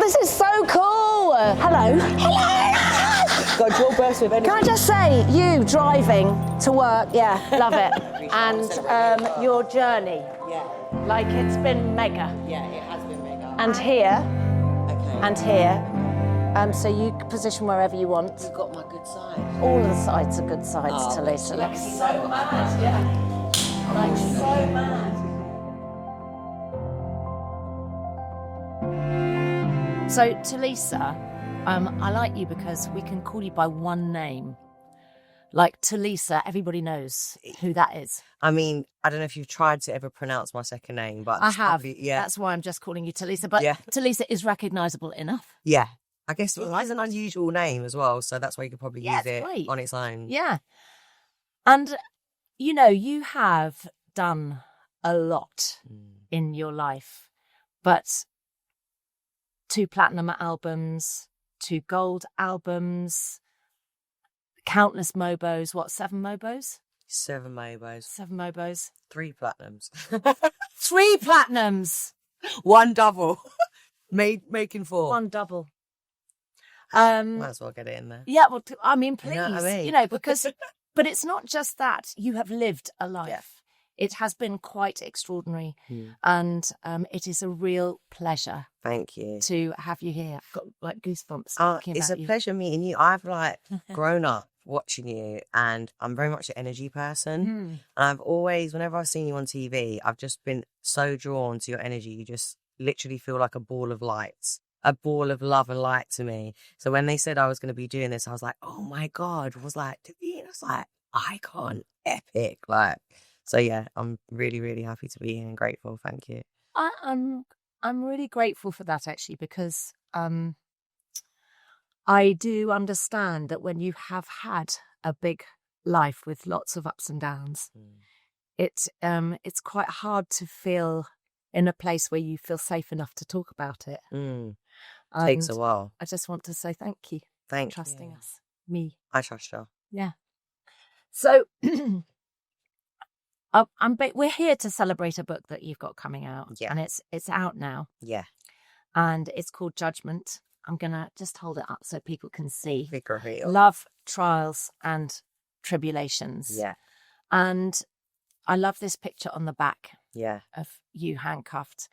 this is so cool. Hello. God, your burst with energy. Can I just say, you driving to work, yeah, love it. And your journey, Yeah. like it's been mega. Yeah, it has been mega. And here, Okay. and here. So you can position wherever you want. You've got my good side. All of the sides are good sides, Tulisa. Like so mad, yeah. Like so mad. So, Tulisa, I like you because we can call you by one name. Like Tulisa, everybody knows who that is. I mean, I don't know if you've tried to ever pronounce my second name, but... I have. Probably, yeah. That's why I'm just calling you Tulisa. But Yeah. Tulisa is recognisable enough. Yeah. I guess it is an unusual name as well, so that's why you could probably use it great. on its own. Yeah. And, you know, you have done a lot in your life, but 2 platinum albums, 2 gold albums, countless Mobos. What, 7 Mobos? 7 Mobos. 7 Mobos. 3 platinums. 3 platinums. 1 double. Making 4. 1 double. Might as well get it in there. Yeah, well, I mean, please, You know what I mean? you know, because, but it's not just that. You have lived a life. Yeah. It has been quite extraordinary. And it is a real pleasure. Thank you. To have you here. I've got like goosebumps. It's a pleasure meeting you. I've like grown up watching you, and I'm very much an energy person. And I've always, whenever I've seen you on TV, I've just been so drawn to your energy. You just literally feel like a ball of lights, a ball of love and light to me. So when they said I was going to be doing this, I was like, oh my God, was like, it was like icon, epic. Like, so yeah, I'm really, really happy to be here and grateful. Thank you. I'm really grateful for that, actually, because I do understand that when you have had a big life with lots of ups and downs, it's quite hard to feel in a place where you feel safe enough to talk about it. Takes a while. I just want to say thank you for trusting us. Me. I trust you. Yeah. So we're here to celebrate a book that you've got coming out. Yeah. And it's out now. Yeah. And it's called Judgement. I'm going to just hold it up so people can see. Big reveal. Love, Trials and Tribulations. Yeah. And I love this picture on the back of you handcuffed.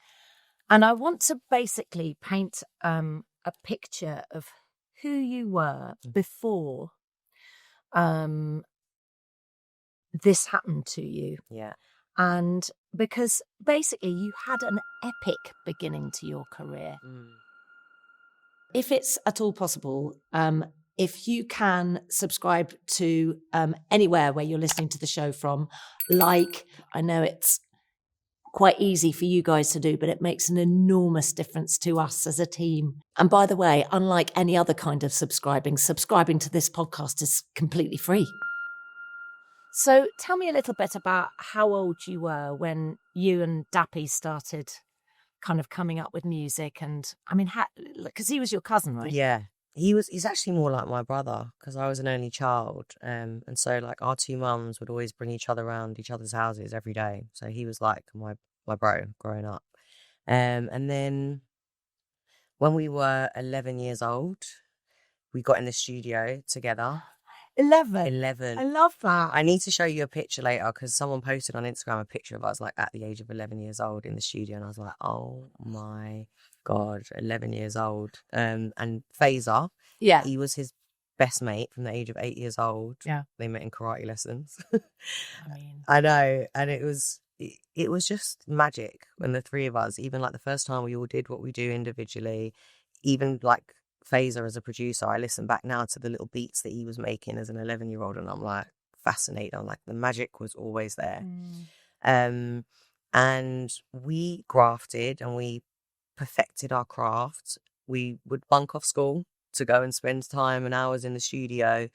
And I want to basically paint a picture of who you were before this happened to you. Yeah. And because basically you had an epic beginning to your career. If it's at all possible, if you can subscribe to anywhere where you're listening to the show from, like, I know it's quite easy for you guys to do, but it makes an enormous difference to us as a team. And by the way, unlike any other kind of subscribing to this podcast is completely free. So tell me a little bit about how old you were when you and Dappy started kind of coming up with music. And I mean, because he was your cousin, right? Yeah. He's actually more like my brother because I was an only child. And so like our 2 mums would always bring each other around each other's houses every day. So he was like my bro growing up. And then when we were 11 years old, we got in the studio together. 11. I love that. I need to show you a picture later because someone posted on Instagram a picture of us like at the age of 11 years old in the studio, and I was like, oh my God, 11 years old. And Fazer, he was his best mate from the age of 8 years old. Yeah. They met in karate lessons. I mean, I know. And it was just magic when the 3 of us, even like the first time we all did what we do individually, even like Fazer as a producer, I listen back now to the little beats that he was making as an 11-year-old, and I'm like fascinated. I'm like, the magic was always there. And we grafted and we perfected our craft. We would bunk off school to go and spend time and hours in the studio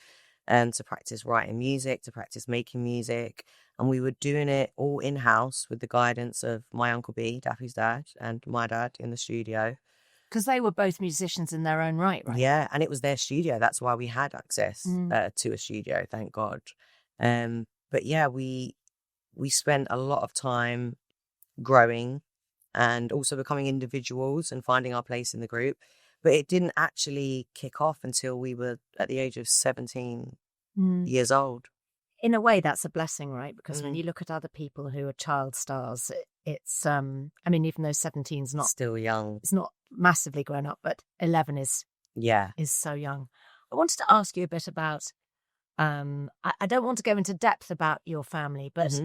to practice writing music, to practice making music. And we were doing it all in-house with the guidance of my Uncle B, Daffy's dad, and my dad in the studio. Because they were both musicians in their own right? Yeah, and it was their studio. That's why we had access to a studio, thank God. But yeah, we spent a lot of time growing and also becoming individuals and finding our place in the group. But it didn't actually kick off until we were at the age of 17 years old. In a way, that's a blessing, right? Because when you look at other people who are child stars, it's, I mean, even though 17's not... Still young. It's not massively grown up, but 11 is so young. I wanted to ask you a bit about, I don't want to go into depth about your family, but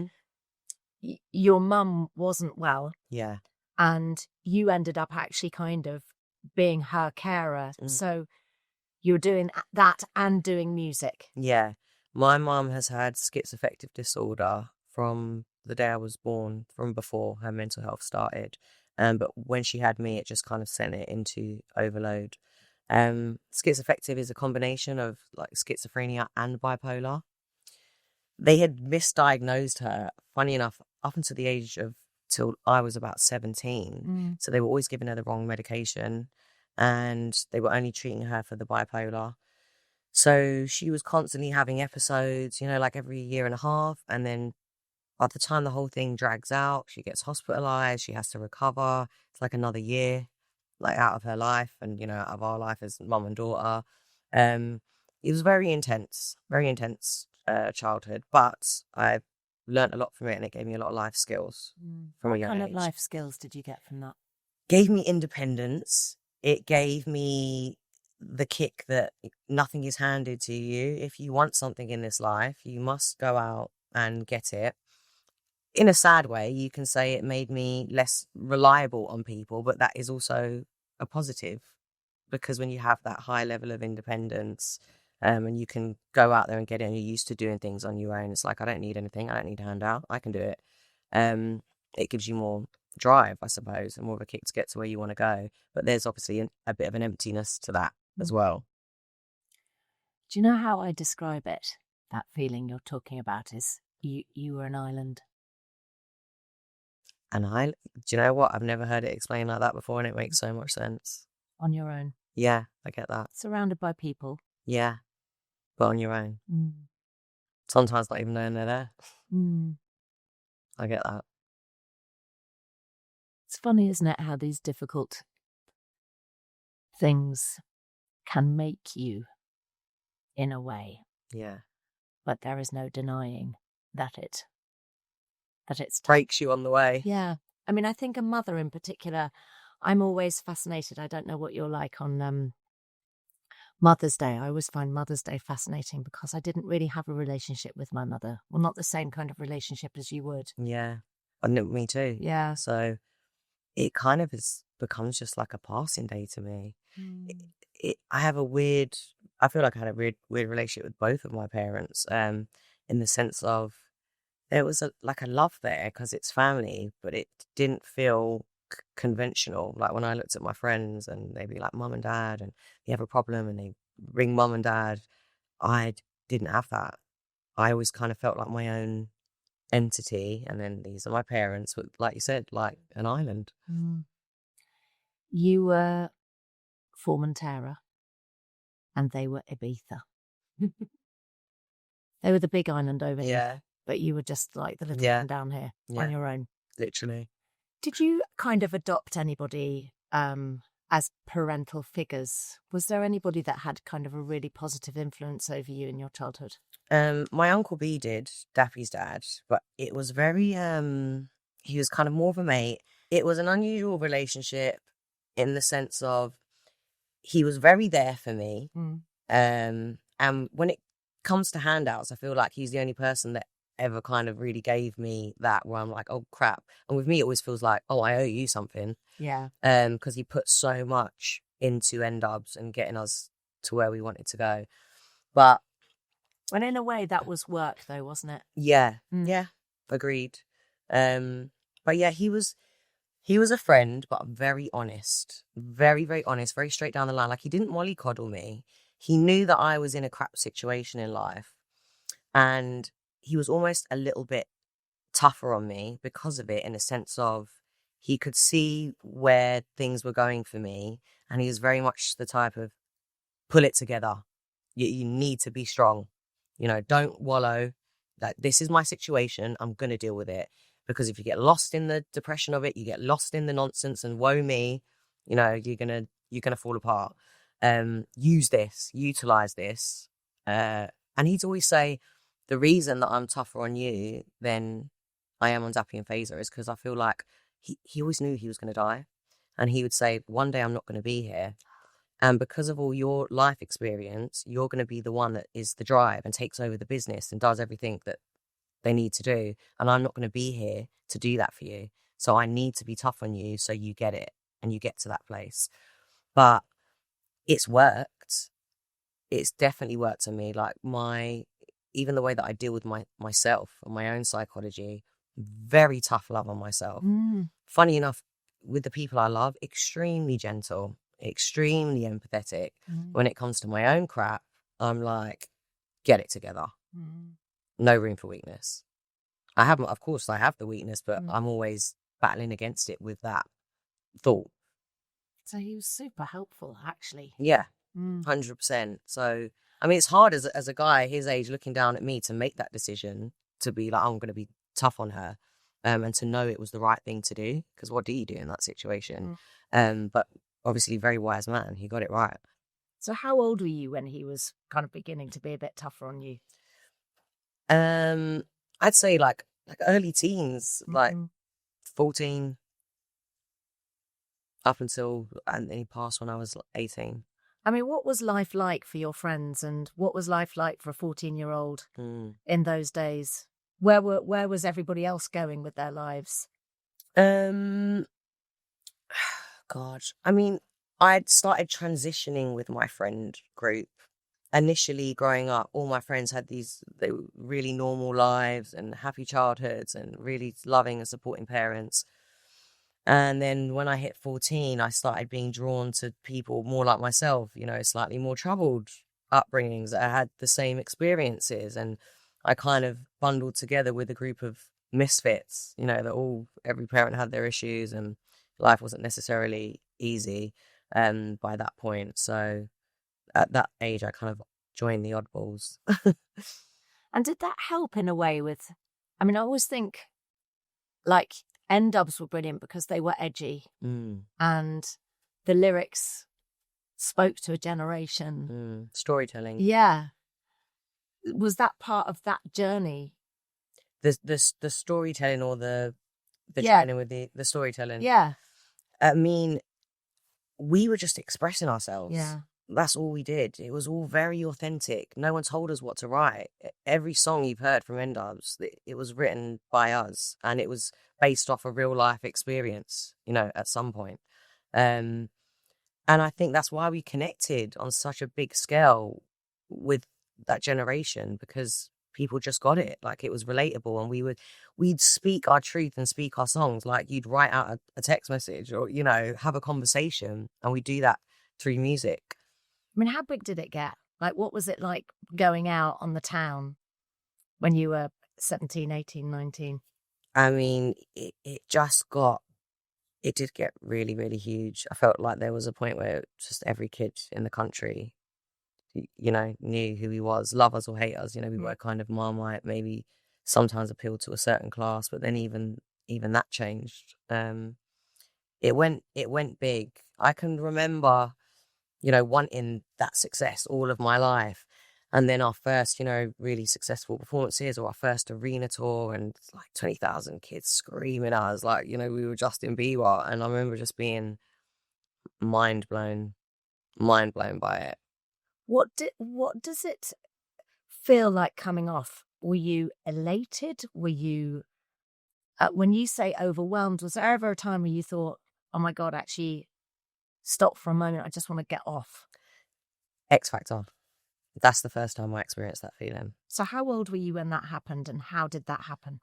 your mum wasn't well. Yeah. And you ended up actually kind of being her carer. So you were doing that and doing music. Yeah. My mum has had schizoaffective disorder from the day I was born, from before her mental health started. But when she had me, it just kind of sent it into overload. Schizoaffective is a combination of like schizophrenia and bipolar. They had misdiagnosed her, funny enough, up until the age of till I was about 17. So they were always giving her the wrong medication, and they were only treating her for the bipolar. So she was constantly having episodes, like every year and a half. And then by the time the whole thing drags out, she gets hospitalized. She has to recover. It's like another year, like out of her life and, out of our life as mum and daughter. It was very intense childhood, but I've learned a lot from it, and it gave me a lot of life skills from a young age. What kind of life skills did you get from that? Gave me independence. It gave me the kick that nothing is handed to you. If you want something in this life, you must go out and get it. In a sad way, you can say it made me less reliable on people, but that is also a positive, because when you have that high level of independence, and you can go out there and get it, and you're used to doing things on your own, it's like, I don't need anything. I don't need a handout. I can do it. It gives you more drive, I suppose, and more of a kick to get to where you want to go. But there's obviously a bit of an emptiness to that as well. Do you know how I describe it? That feeling you're talking about is you were an island. An island? Do you know what? I've never heard it explained like that before, and it makes so much sense. On your own. Yeah, I get that. Surrounded by people. Yeah, but on your own. Sometimes not even knowing they're there. I get that. It's funny, isn't it, how these difficult things can make you, in a way. Yeah. But there is no denying that it's breaks you on the way. Yeah. I mean, I think a mother in particular, I'm always fascinated. I don't know what you're like on Mother's Day. I always find Mother's Day fascinating because I didn't really have a relationship with my mother. Well, not the same kind of relationship as you would. Yeah. And me too. Yeah. So it kind of becomes just like a passing day to me. I feel like I had a weird relationship with both of my parents, in the sense of there was a love there because it's family, but it didn't feel conventional. Like when I looked at my friends and they'd be like, Mum and Dad, and you have a problem and they ring Mum and Dad, I didn't have that. I always kind of felt like my own entity, and then these are my parents, but like you said, like an island. You were Formentera and they were Ibiza. They were the big island over here, but you were just like the little one down here on your own. Literally. Did you kind of adopt anybody as parental figures? Was there anybody that had kind of a really positive influence over you in your childhood? My Uncle B did, Daffy's dad, but it was very, he was kind of more of a mate. It was an unusual relationship in the sense of he was very there for me. And when it comes to handouts, I feel like he's the only person that ever kind of really gave me that, where I'm like, oh crap. And with me, it always feels like, oh, I owe you something. Yeah. Because he put so much into N-Dubz and getting us to where we wanted to go. But and in a way, that was work, though, wasn't it? Yeah. Yeah. Agreed. But yeah, he was a friend, but very honest, very, very honest, very straight down the line. Like, he didn't mollycoddle me. He knew that I was in a crap situation in life, and he was almost a little bit tougher on me because of it, in a sense of he could see where things were going for me, and he was very much the type of pull it together. You need to be strong. Don't wallow. Like, this is my situation. I'm going to deal with it. Because if you get lost in the depression of it, you get lost in the nonsense and woe me, you're going to you're going to fall apart. Utilize this. And he'd always say, the reason that I'm tougher on you than I am on Dappy and Phaser is because I feel like he always knew he was going to die. And he would say, one day I'm not going to be here. And because of all your life experience, you're going to be the one that is the drive and takes over the business and does everything that they need to do. And I'm not going to be here to do that for you. So I need to be tough on you so you get it and you get to that place. But it's worked. It's definitely worked on me. Like even the way that I deal with myself and my own psychology, very tough love on myself. Funny enough, with the people I love, extremely gentle, extremely empathetic. When it comes to my own crap, I'm like, get it together. No room for weakness. Of course I have the weakness, but I'm always battling against it with that thought. So he was super helpful, actually. Yeah, 100%. So, I mean, it's hard as a guy his age looking down at me to make that decision to be like, I'm going to be tough on her, and to know it was the right thing to do. Because what do you do in that situation? But obviously, very wise man. He got it right. So how old were you when he was kind of beginning to be a bit tougher on you? I'd say like early teens, like 14 up until, and then he passed when I was 18. I mean, what was life like for your friends, and what was life like for a 14-year-old in those days? Where was everybody else going with their lives? God, I mean, I'd started transitioning with my friend group. Initially, growing up, all my friends had they were really normal lives and happy childhoods and really loving and supporting parents. And then when I hit 14, I started being drawn to people more like myself, slightly more troubled upbringings that had the same experiences. And I kind of bundled together with a group of misfits, that every parent had their issues and life wasn't necessarily easy by that point. So at that age, I kind of joined the oddballs. And did that help in a way with, I mean, I always think like N-Dubz were brilliant because they were edgy and the lyrics spoke to a generation. Storytelling. Yeah. Was that part of that journey? The storytelling or the training with the storytelling? Yeah. I mean, we were just expressing ourselves. Yeah. That's all we did. It was all very authentic. No one told us what to write. Every song you've heard from N-Dubz, it was written by us, and it was based off a real life experience, at some point. And I think that's why we connected on such a big scale with that generation, because people just got it. Like, it was relatable, and we'd speak our truth and speak our songs. Like, you'd write out a text message or, have a conversation, and we do that through music. I mean, how big did it get? Like, what was it like going out on the town when you were 17, 18, 19? I mean, it did get really, really huge. I felt like there was a point where just every kid in the country, knew who he was, love us or hate us. We were kind of Marmite, maybe sometimes appealed to a certain class, but then even that changed. It went big. I can remember, wanting that success all of my life. And then our first, really successful performances, or our first arena tour, and like 20,000 kids screaming at us like, we were Justin Bieber. And I remember just being mind blown by it. What does it feel like coming off? Were you elated? Were you, when you say overwhelmed, was there ever a time where you thought, oh my God, actually stop for a moment, I just want to get off? X Factor. That's the first time I experienced that feeling. So how old were you when that happened, and how did that happen?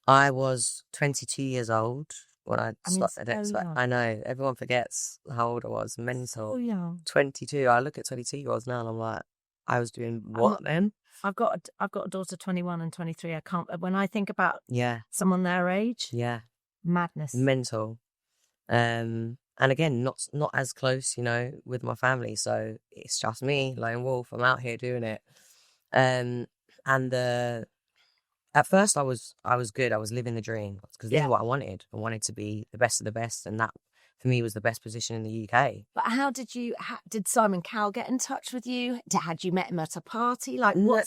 I was 22 years old when I started X Factor. I know, everyone forgets how old I was. Mental. So young. 22. I look at 22-year-olds now and I'm like, I was doing what then? I've got a daughter 21 and 23. I can't, when I think about someone their age. Yeah. Madness. Mental. And again, not as close, with my family. So it's just me, lone wolf. I'm out here doing it. And at first I was good. I was living the dream because this is what I wanted. I wanted to be the best of the best, and that for me was the best position in the UK. But how did Simon Cowell get in touch with you? Had you met him at a party? Like, No, how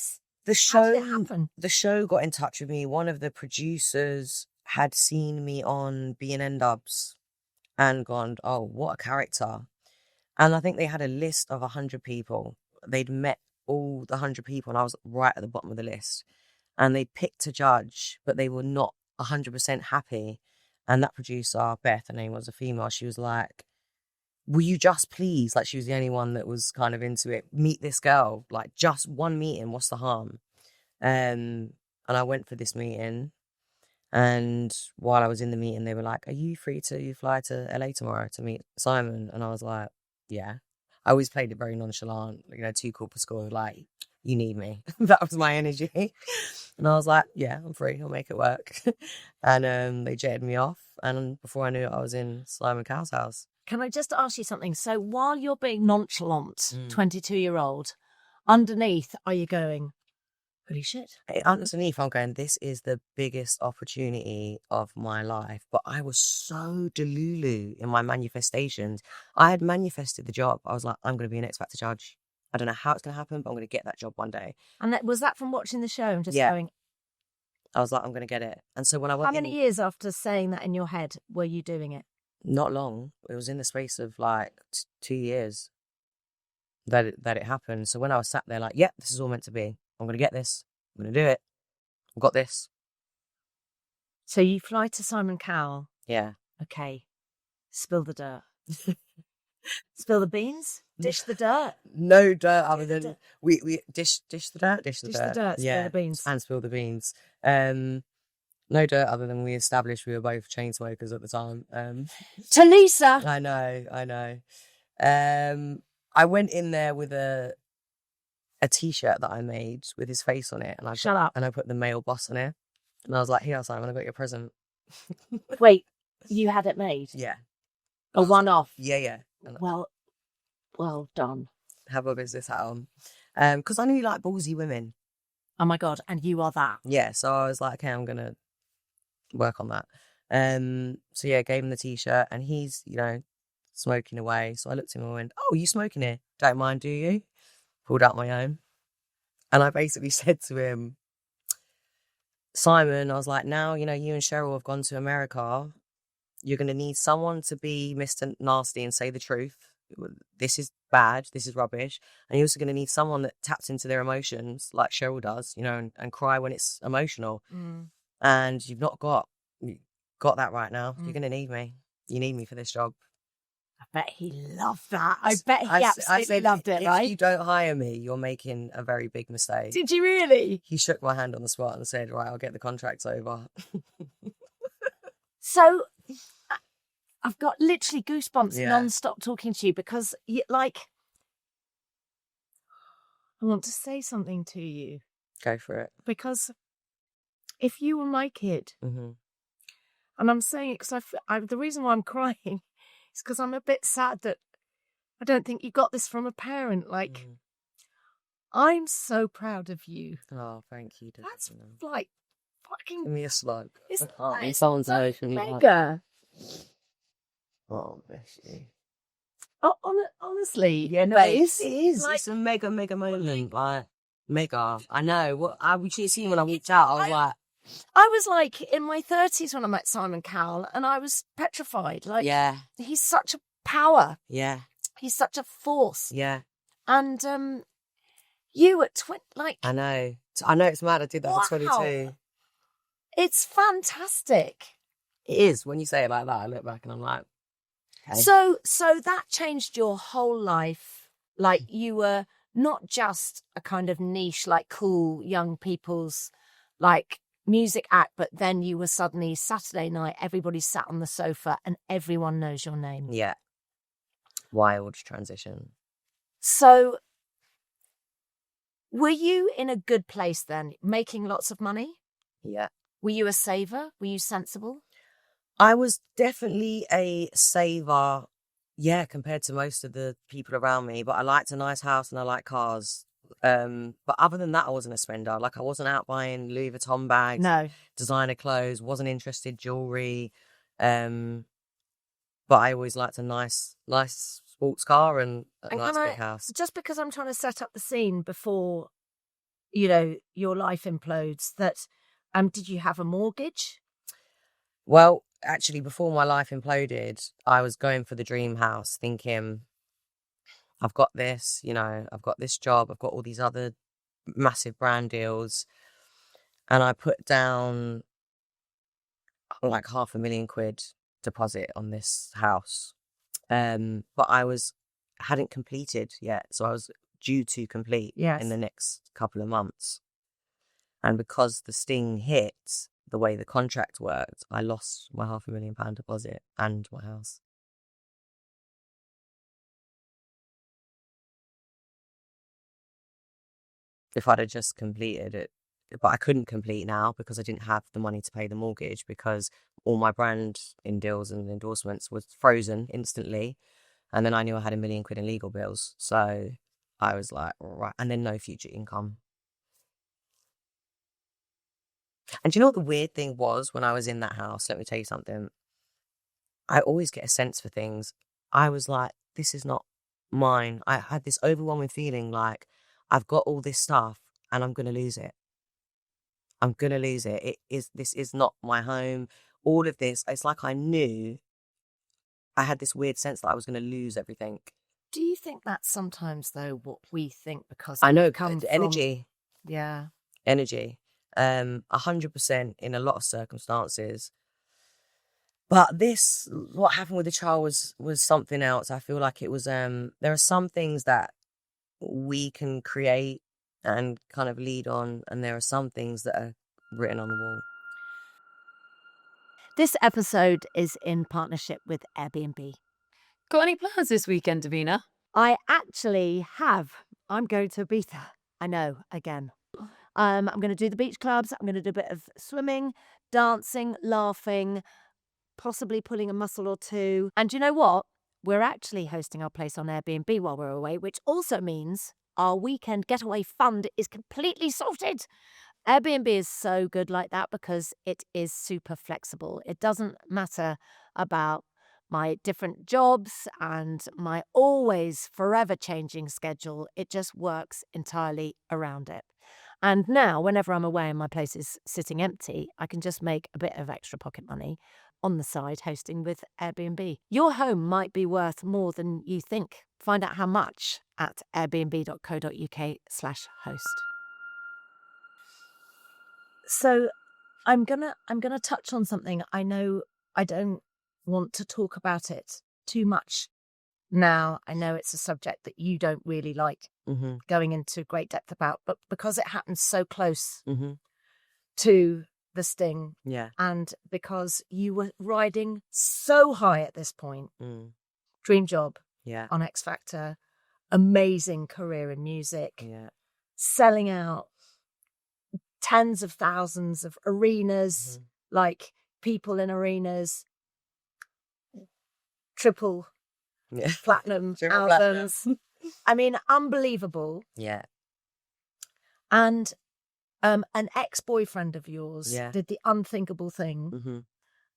did it happen? The show got in touch with me. One of the producers had seen me on being N-Dubz and gone, oh, what a character. And I think they had a list of 100 people. They'd met all the 100 people and I was right at the bottom of the list. And they picked a judge, but they were not 100% happy. And that producer, Beth, her name was a female, she was like, will you just please, like she was the only one that was kind of into it, meet this girl, like just one meeting, what's the harm? And I went for this meeting. And while I was in the meeting, they were like, are you free to fly to LA tomorrow to meet Simon? And I was like, yeah. I always played it very nonchalant, you know, too cool for school, like, you need me. That was my energy. And I was like, yeah, I'm free, I'll make it work. And they jetted me off. And before I knew it, I was in Simon Cowell's house. Can I just ask you something? So while you're being nonchalant, 22-year-old, underneath, are you going, holy shit? Underneath, I'm going, this is the biggest opportunity of my life. But I was so delulu in my manifestations. I had manifested the job. I was like, I'm going to be an X Factor judge. I don't know how it's going to happen, but I'm going to get that job one day. And was that from watching the show and just going? I was like, I'm going to get it. And so when I went How many years after saying that in your head were you doing it? Not long. It was in the space of like 2 years that it happened. So when I was sat there like, yeah, this is all meant to be. I'm going to get this. I'm going to do it. I've got this. So you fly to Simon Cowell. Yeah. Okay. Spill the dirt. Spill the beans? Dish the dirt? No dirt other than we dish the dirt? Dish the dirt. Spill the beans. And spill the beans. No dirt other than we established we were both chain smokers at the time. Tulisa! I know. I went in there with a t-shirt that I made with his face on it. And I put the male boss on it. And I was like, here, Simon, I got your present. Wait, you had it made? Yeah. A one-off? Yeah. Well done. Have a business hat on. Because I knew you like ballsy women. Oh my God, and you are that. Yeah, so I was like, okay, I'm going to work on that. So yeah, gave him the t-shirt and he's, you know, smoking away. So I looked at him and went, oh, you smoking here? Don't mind, do you? Pulled out my own. And I basically said to him, Simon, I was like, now, you know, you and Cheryl have gone to America. You're going to need someone to be Mr. Nasty and say the truth. This is bad. This is rubbish. And you're also going to need someone that taps into their emotions like Cheryl does, you know, and cry when it's emotional. And you've not got that right now. You're going to need me. You need me for this job. I bet he loved that. I bet he absolutely loved it, right? If you don't hire me, you're making a very big mistake. Did you really? He shook my hand on the spot and said, right, I'll get the contracts over. So I've got literally goosebumps non-stop talking to you because, I want to say something to you. Go for it. Because if you were my kid, and I'm saying it because the reason why I'm crying is because I'm a bit sad that I don't think you got this from a parent. I'm so proud of you. Oh, thank you. That's like fucking... Give me a slug. It's someone's mega. Oh, bless you. Oh, honestly. Yeah, no, it is. Like, it's a mega moment. Like, mega. I know. What I would see when I walked out, I was like... I was like in my 30s when I met Simon Cowell and I was petrified. Like, yeah. He's such a power. Yeah. He's such a force. Yeah. And you at I know it's mad. I did that at 22. It's fantastic. It is. When you say it like that, I look back and I'm like, okay. So that changed your whole life. Like, you were not just a kind of niche, like cool young people's like music act, but then you were suddenly Saturday night, everybody sat on the sofa and everyone knows your name. Yeah. Wild transition. So were you in a good place then, making lots of money? Yeah. Were you a saver? Were you sensible? I was definitely a saver, yeah, compared to most of the people around me. But I liked a nice house and I like cars. But other than that, I wasn't a spender. Like, I wasn't out buying Louis Vuitton bags, no, designer clothes, wasn't interested in jewelry. But I always liked a nice sports car and a And nice can big I, house. just because I'm trying to set up the scene before, you know, your life implodes, that did you have a mortgage? Well, actually, before my life imploded, I was going for the dream house, thinking, I've got this, you know, I've got this job, I've got all these other massive brand deals. And I put down like £500,000 deposit on this house. But hadn't completed yet. So I was due to complete in the next couple of months. And because the sting hit the way the contract worked, I lost my £500,000 deposit and my house. If I'd have just completed it, but I couldn't complete now because I didn't have the money to pay the mortgage, because all my brand in deals and endorsements was frozen instantly. And then I knew I had £1 million in legal bills. So I was like, right. And then no future income. And do you know what the weird thing was when I was in that house? Let me tell you something. I always get a sense for things. I was like, this is not mine. I had this overwhelming feeling like I've got all this stuff and I'm going to lose it. I'm going to lose it. This is not my home. All of this, it's like I knew, I had this weird sense that I was going to lose everything. Do you think that's sometimes, though, what we think, because I know, energy? Yeah. Energy. 100% in a lot of circumstances. But what happened with the child was something else. I feel like it was, there are some things that we can create and kind of lead on, and there are some things that are written on the wall. This episode is in partnership with Airbnb. Got any plans this weekend, Davina? I actually have. I'm going to Ibiza. I know, again. I'm going to do the beach clubs. I'm going to do a bit of swimming, dancing, laughing, possibly pulling a muscle or two. And you know what? We're actually hosting our place on Airbnb while we're away, which also means our weekend getaway fund is completely sorted. Airbnb is so good like that because it is super flexible. It doesn't matter about my different jobs and my always forever changing schedule. It just works entirely around it. And now, whenever I'm away and my place is sitting empty, I can just make a bit of extra pocket money on the side hosting with Airbnb. Your home might be worth more than you think. Find out how much at airbnb.co.uk/host. So I'm gonna touch on something. I know I don't want to talk about it too much now. I know it's a subject that you don't really like going into great depth about, but because it happens so close to the sting, and because you were riding so high at this point, dream job, on X Factor, amazing career in music, selling out tens of thousands of arenas, like people in arenas, triple platinum albums. I mean, unbelievable. Yeah. And an ex-boyfriend of yours did the unthinkable thing,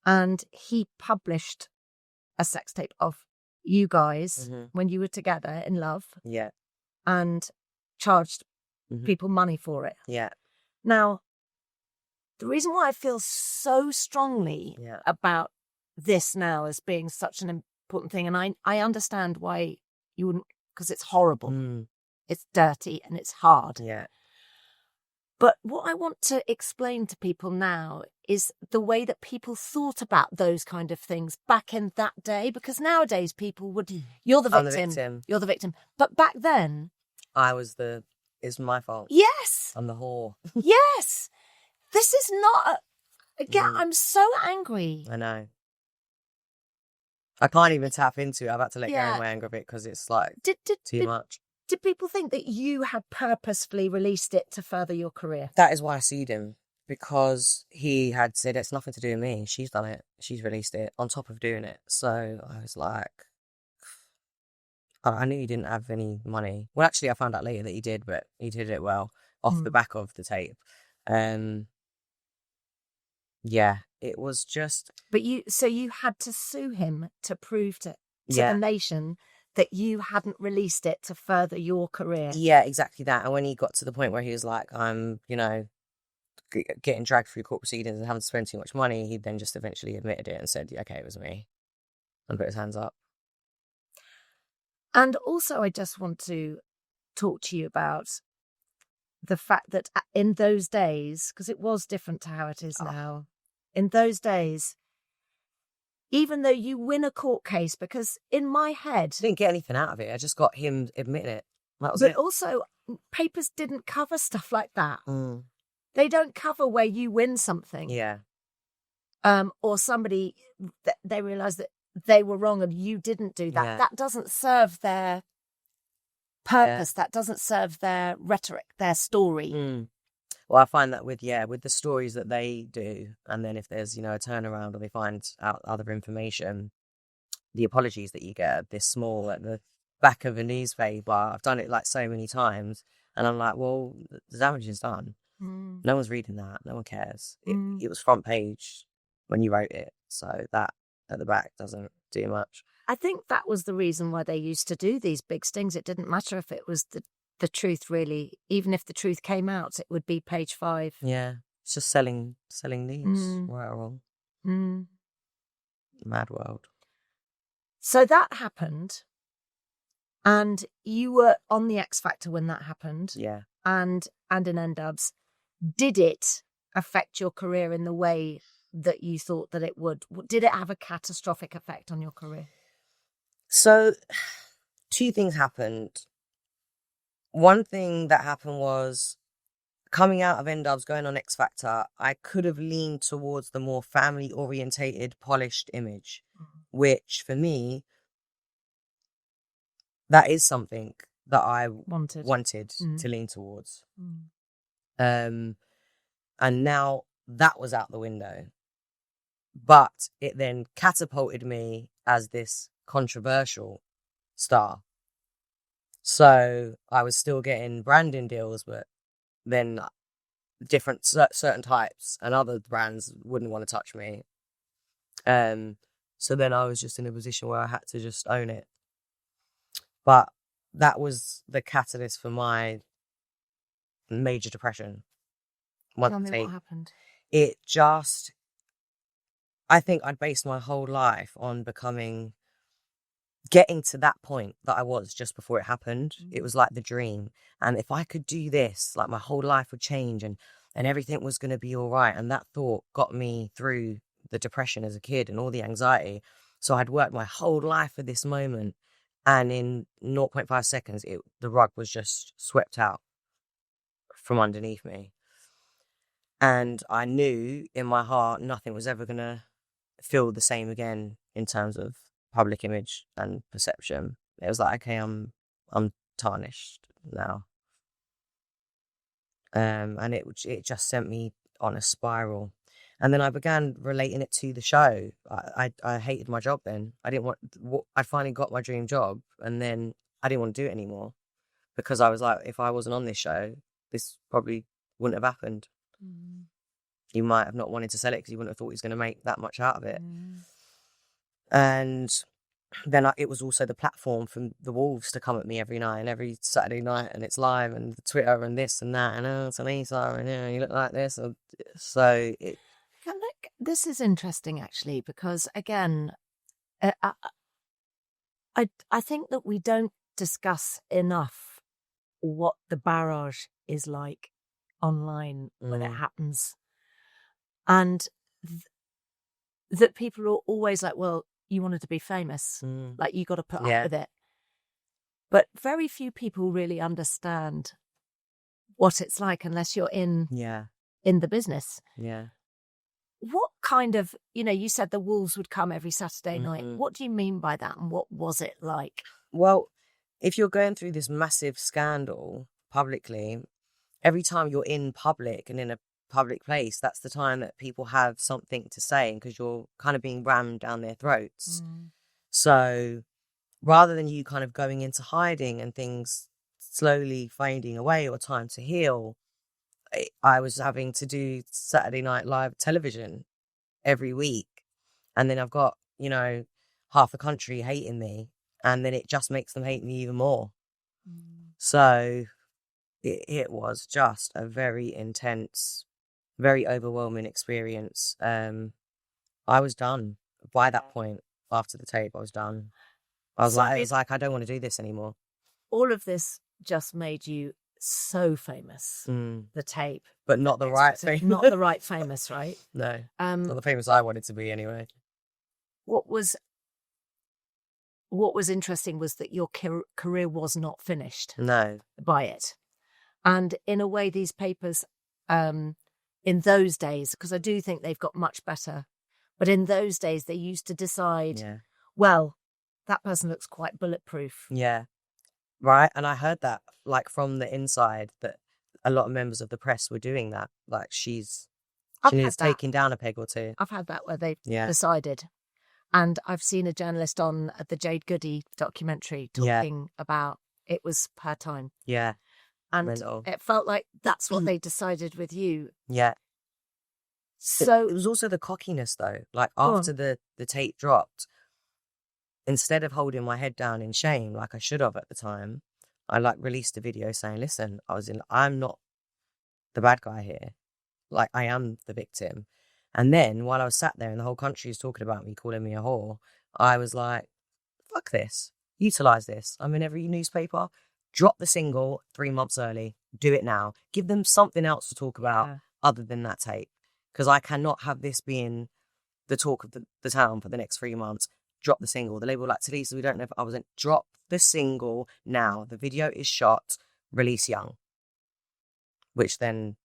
and he published a sex tape of you guys when you were together in love, and charged people money for it. Now, the reason why I feel so strongly about this now as being such an important thing, and I understand why you wouldn't, because it's horrible, it's dirty, and it's hard. But what I want to explain to people now is the way that people thought about those kind of things back in that day, because nowadays people would, you're the victim, you're the victim. But back then, it's my fault. Yes. I'm the whore. Yes. This is not, again, I'm so angry. I know. I can't even tap into it. I've had to let go of my anger of it because it's like too much. Did people think that you had purposefully released it to further your career? That is why I sued him, because he had said it's nothing to do with me. She's done it. She's released it on top of doing it. So I was like, I knew he didn't have any money. Well, actually, I found out later that he did, but he did it well off the back of the tape. Yeah, it was just... But you had to sue him to prove to Yeah. the nation that you hadn't released it to further your career. Yeah, exactly that. And when he got to the point where he was like, I'm, getting dragged through court proceedings and having to spend too much money, he then just eventually admitted it and said, okay, it was me, and put his hands up. And also, I just want to talk to you about the fact that in those days, because it was different to how it is now, in those days, even though you win a court case, because in my head... I didn't get anything out of it. I just got him admitting it. That was but it. also, papers didn't cover stuff like that. Mm. They don't cover where you win something. Yeah. Or somebody, they realise that they were wrong and you didn't do that. Yeah. That doesn't serve their purpose. Yeah. That doesn't serve their rhetoric, their story. Mm. Well, I find that with the stories that they do, and then if there's, a turnaround or they find out other information, the apologies that you get are this small at the back of a newspaper. I've done it like so many times, and I'm like, well, the damage is done. Mm. No one's reading that. No one cares. It was front page when you wrote it, so that at the back doesn't do much. I think that was the reason why they used to do these big stings. It didn't matter if it was the truth, really. Even if the truth came out, it would be page 5. Yeah, it's just selling news. Right or wrong. Mad world. So that happened, and you were on the X Factor when that happened. Yeah, and in N-Dubz. Did it affect your career in the way that you thought that it would? Did it have a catastrophic effect on your career? So, 2 things happened. One thing that happened was coming out of N-Dubz, going on X Factor, I could have leaned towards the more family-orientated, polished image, which for me, that is something that I wanted to lean towards. And now that was out the window. But it then catapulted me as this controversial star. So I was still getting branding deals, but then different certain types and other brands wouldn't want to touch me. So then I was just in a position where I had to just own it. But that was the catalyst for my major depression. Tell me what happened. It just... I think I'd based my whole life on getting to that point that I was just before it happened. It was like the dream. And if I could do this, like my whole life would change and everything was going to be all right. And that thought got me through the depression as a kid and all the anxiety. So I'd worked my whole life for this moment. And in 0.5 seconds, the rug was just swept out from underneath me. And I knew in my heart nothing was ever going to feel the same again in terms of public image and perception. It was like, okay, I'm tarnished now. And it just sent me on a spiral. And then I began relating it to the show. I hated my job then. I finally got my dream job, and then I didn't want to do it anymore because I was like, if I wasn't on this show, this probably wouldn't have happened. You might have not wanted to sell it because you wouldn't have thought he was going to make that much out of it. And then it was also the platform for the Wolves to come at me every night and every Saturday night, and it's live and the Twitter and this and that, and Tulisa, and you look like this. So it... This is interesting, actually, because again, I think that we don't discuss enough what the barrage is like online when it happens, and that people are always like, well, you wanted to be famous, like you got to put up with it. But very few people really understand what it's like unless you're in the business. Yeah. What kind of, you said the Wolves would come every Saturday night. What do you mean by that? And what was it like? Well, if you're going through this massive scandal publicly, every time you're in public and in a public place, that's the time that people have something to say, because you're kind of being rammed down their throats. So rather than you kind of going into hiding and things slowly fading away or time to heal, I was having to do Saturday Night Live television every week. And then I've got, half the country hating me. And then it just makes them hate me even more. So it was just a very intense, very overwhelming experience. I was done by that point. After the tape, I was done. I was like, I don't want to do this anymore. All of this just made you so famous. The tape, but not the right famous. Not the right famous, right? No, not the famous I wanted to be anyway. What was interesting was that your career was not finished. No, by it, and in a way, these papers, in those days, because I do think they've got much better. But in those days, they used to decide, well, that person looks quite bulletproof. Yeah, right. And I heard that, like, from the inside, that a lot of members of the press were doing that. Like, she needs taking down a peg or two. I've had that where they've decided. And I've seen a journalist on the Jade Goody documentary talking about it was her time. Yeah. And it felt like that's what they decided with you. Yeah. So it was also the cockiness, though. Like, after the tape dropped, instead of holding my head down in shame like I should have at the time, I released a video saying, listen, I'm not the bad guy here. Like, I am the victim. And then while I was sat there and the whole country was talking about me, calling me a whore, I was like, fuck this. Utilize this. I'm in every newspaper. Drop the single 3 months early. Do it now. Give them something else to talk about other than that tape. Because I cannot have this being the talk of the town for the next 3 months. Drop the single. The label like, Tulisa, we don't know if I wasn't. Drop the single now. The video is shot. Release young. Which then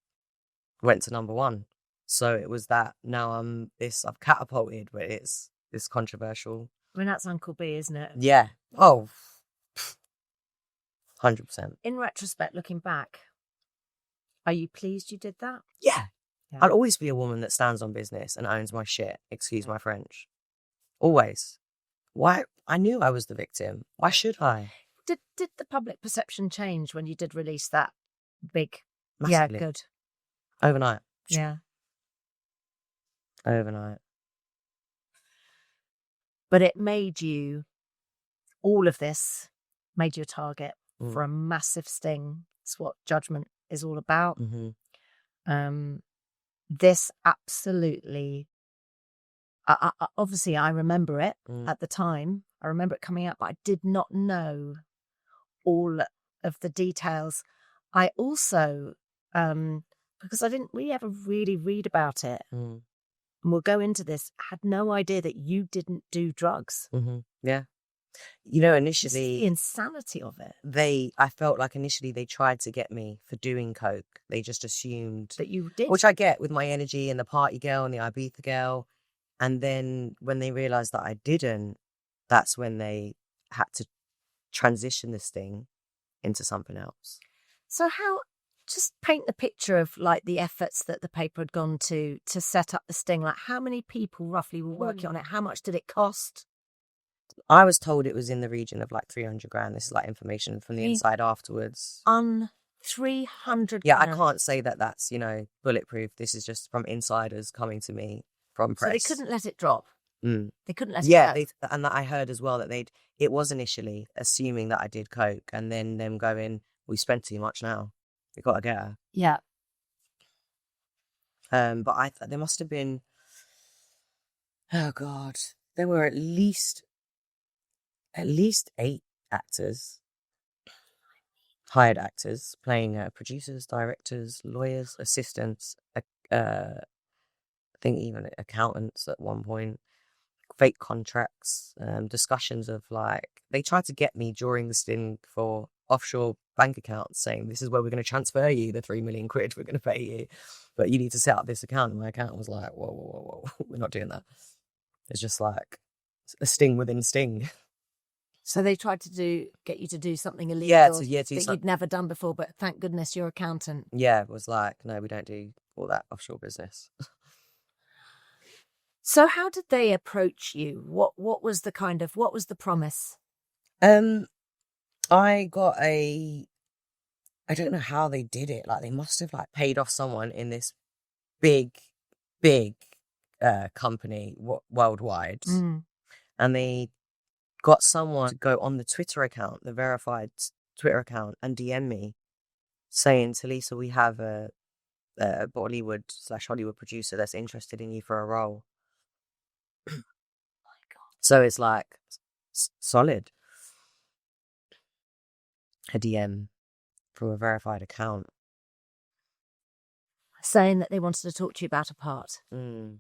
went to #1. So it was that. Now I've catapulted, but it's this controversial. I mean, that's Uncle B, isn't it? Yeah. Oh, 100%. In retrospect, looking back, are you pleased you did that? Yeah. I'll always be a woman that stands on business and owns my shit. Excuse my French. Always. Why? I knew I was the victim. Why should I? Did the public perception change when you did release that big? Massively. Yeah, good. Overnight. Yeah. Overnight. But it made you, all of this made you a target for a massive sting. It's what Judgement is all about. Mm-hmm. This absolutely, obviously I remember it at the time. I remember it coming out, but I did not know all of the details. I also, because I didn't really ever really read about it, and we'll go into this, had no idea that you didn't do drugs. Mm-hmm. Yeah. Initially... Just the insanity of it. I felt like initially they tried to get me for doing coke. They just assumed... that you did. Which I get with my energy and the party girl and the Ibiza girl. And then when they realised that I didn't, that's when they had to transition this thing into something else. So how... Just paint the picture of like the efforts that the paper had gone to set up the sting. Like, how many people roughly were working on it? How much did it cost? I was told it was in the region of like 300 grand. This is like information from the inside afterwards. 300 Yeah, I can't say that that's, bulletproof. This is just from insiders coming to me from press. So they couldn't let it drop. They couldn't let it go. And that I heard as well that it was initially assuming that I did coke, and then them going, we spent too much now. We got to get her. Yeah. But there must have been, oh God, there were at least 8 actors, hired actors, playing producers, directors, lawyers, assistants, I think even accountants at one point, fake contracts, discussions of like, they tried to get me during the sting for offshore bank accounts saying, this is where we're going to transfer you the 3 million quid we're going to pay you, but you need to set up this account. And my accountant was like, whoa, we're not doing that. It's just like a sting within sting. So they tried to get you to do something illegal that you'd never done before, but thank goodness your accountant. Yeah, it was like, no, we don't do all that offshore business. So how did they approach you? What was the promise? I got I don't know how they did it. Like, they must have like paid off someone in this big company worldwide. Mm. And they got someone to go on the Twitter account, the verified Twitter account, and DM me saying, Tulisa, we have a Bollywood/Hollywood producer that's interested in you for a role. So it's like solid. A DM from a verified account. Saying that they wanted to talk to you about a part. Mm.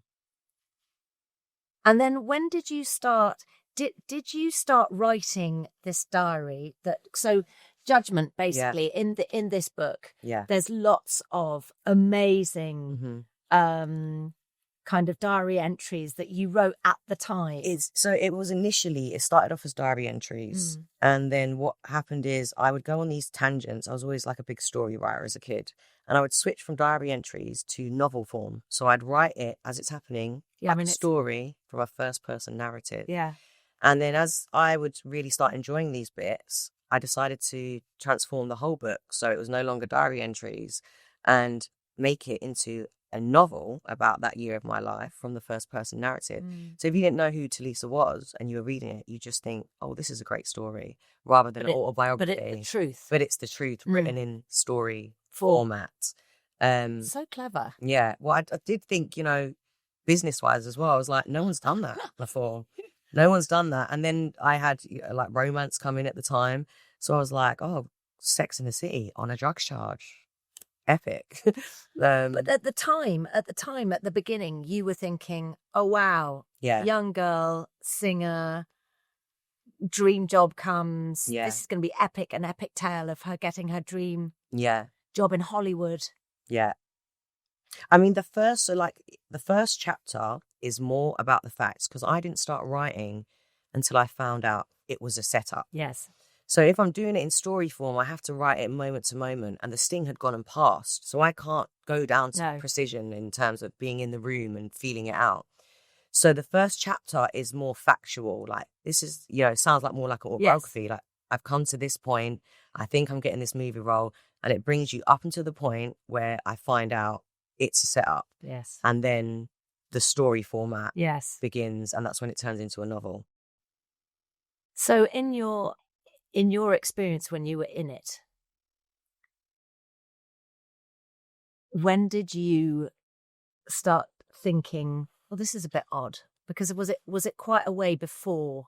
And then when did you start? Did you start writing this diary? So Judgement, basically, in this book, there's lots of amazing kind of diary entries that you wrote at the time. So it was initially, it started off as diary entries. And then what happened is I would go on these tangents. I was always like a big story writer as a kid. And I would switch from diary entries to novel form. So I'd write it as it's happening, a story from a first-person narrative. Yeah. And then as I would really start enjoying these bits, I decided to transform the whole book. So it was no longer diary entries and make it into a novel about that year of my life from the first-person narrative. So if you didn't know who Tulisa was and you were reading it, you just think, oh, this is a great story, rather than an autobiography. But it's the truth. But it's the truth written in story format. So clever. Yeah. Well, I did think, business-wise as well, I was like, no one's done that before. No one's done that. And then I had like romance come in at the time. So I was like, oh, Sex in the City on a drugs charge. Epic. But at the beginning, you were thinking, oh, wow. Yeah. Young girl, singer, dream job comes. Yeah. This is going to be epic, an epic tale of her getting her dream job in Hollywood. Yeah. I mean, the first chapter is more about the facts, because I didn't start writing until I found out it was a setup. Yes. So if I'm doing it in story form, I have to write it moment to moment, and the sting had gone and passed. So I can't go down to precision in terms of being in the room and feeling it out. So the first chapter is more factual. Like, this is, it sounds like more like an autobiography. Yes. Like, I've come to this point. I think I'm getting this movie role. And it brings you up until the point where I find out it's a setup. Yes. And then the story format begins, and that's when it turns into a novel. So in your experience when you were in it, when did you start thinking, well, this is a bit odd? Because was it quite a way before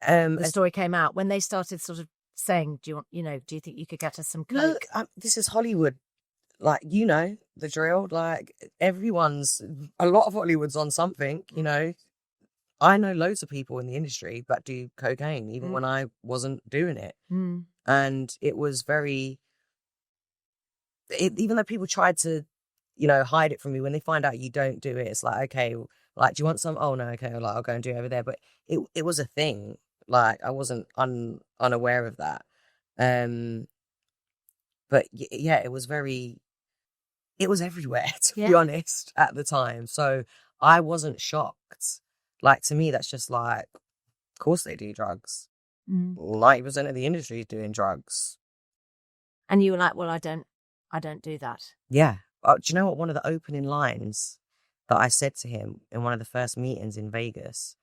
the story came out, when they started sort of saying, do you think you could get us some coke? Look, this is Hollywood. Like, the drill. Like, a lot of Hollywood's on something, I know loads of people in the industry that do cocaine, even when I wasn't doing it. And it was even though people tried to, hide it from me, when they find out you don't do it, it's like, okay, like, do you want some? Oh, no, okay, like, I'll go and do it over there. But it was a thing. Like, I wasn't unaware of that. But yeah, it was everywhere, to be honest, at the time. So I wasn't shocked. Like, to me, that's just like, of course they do drugs. 90% of the industry is doing drugs. And you were like, well, I don't do that. Yeah. Do you know what? One of the opening lines that I said to him in one of the first meetings in Vegas,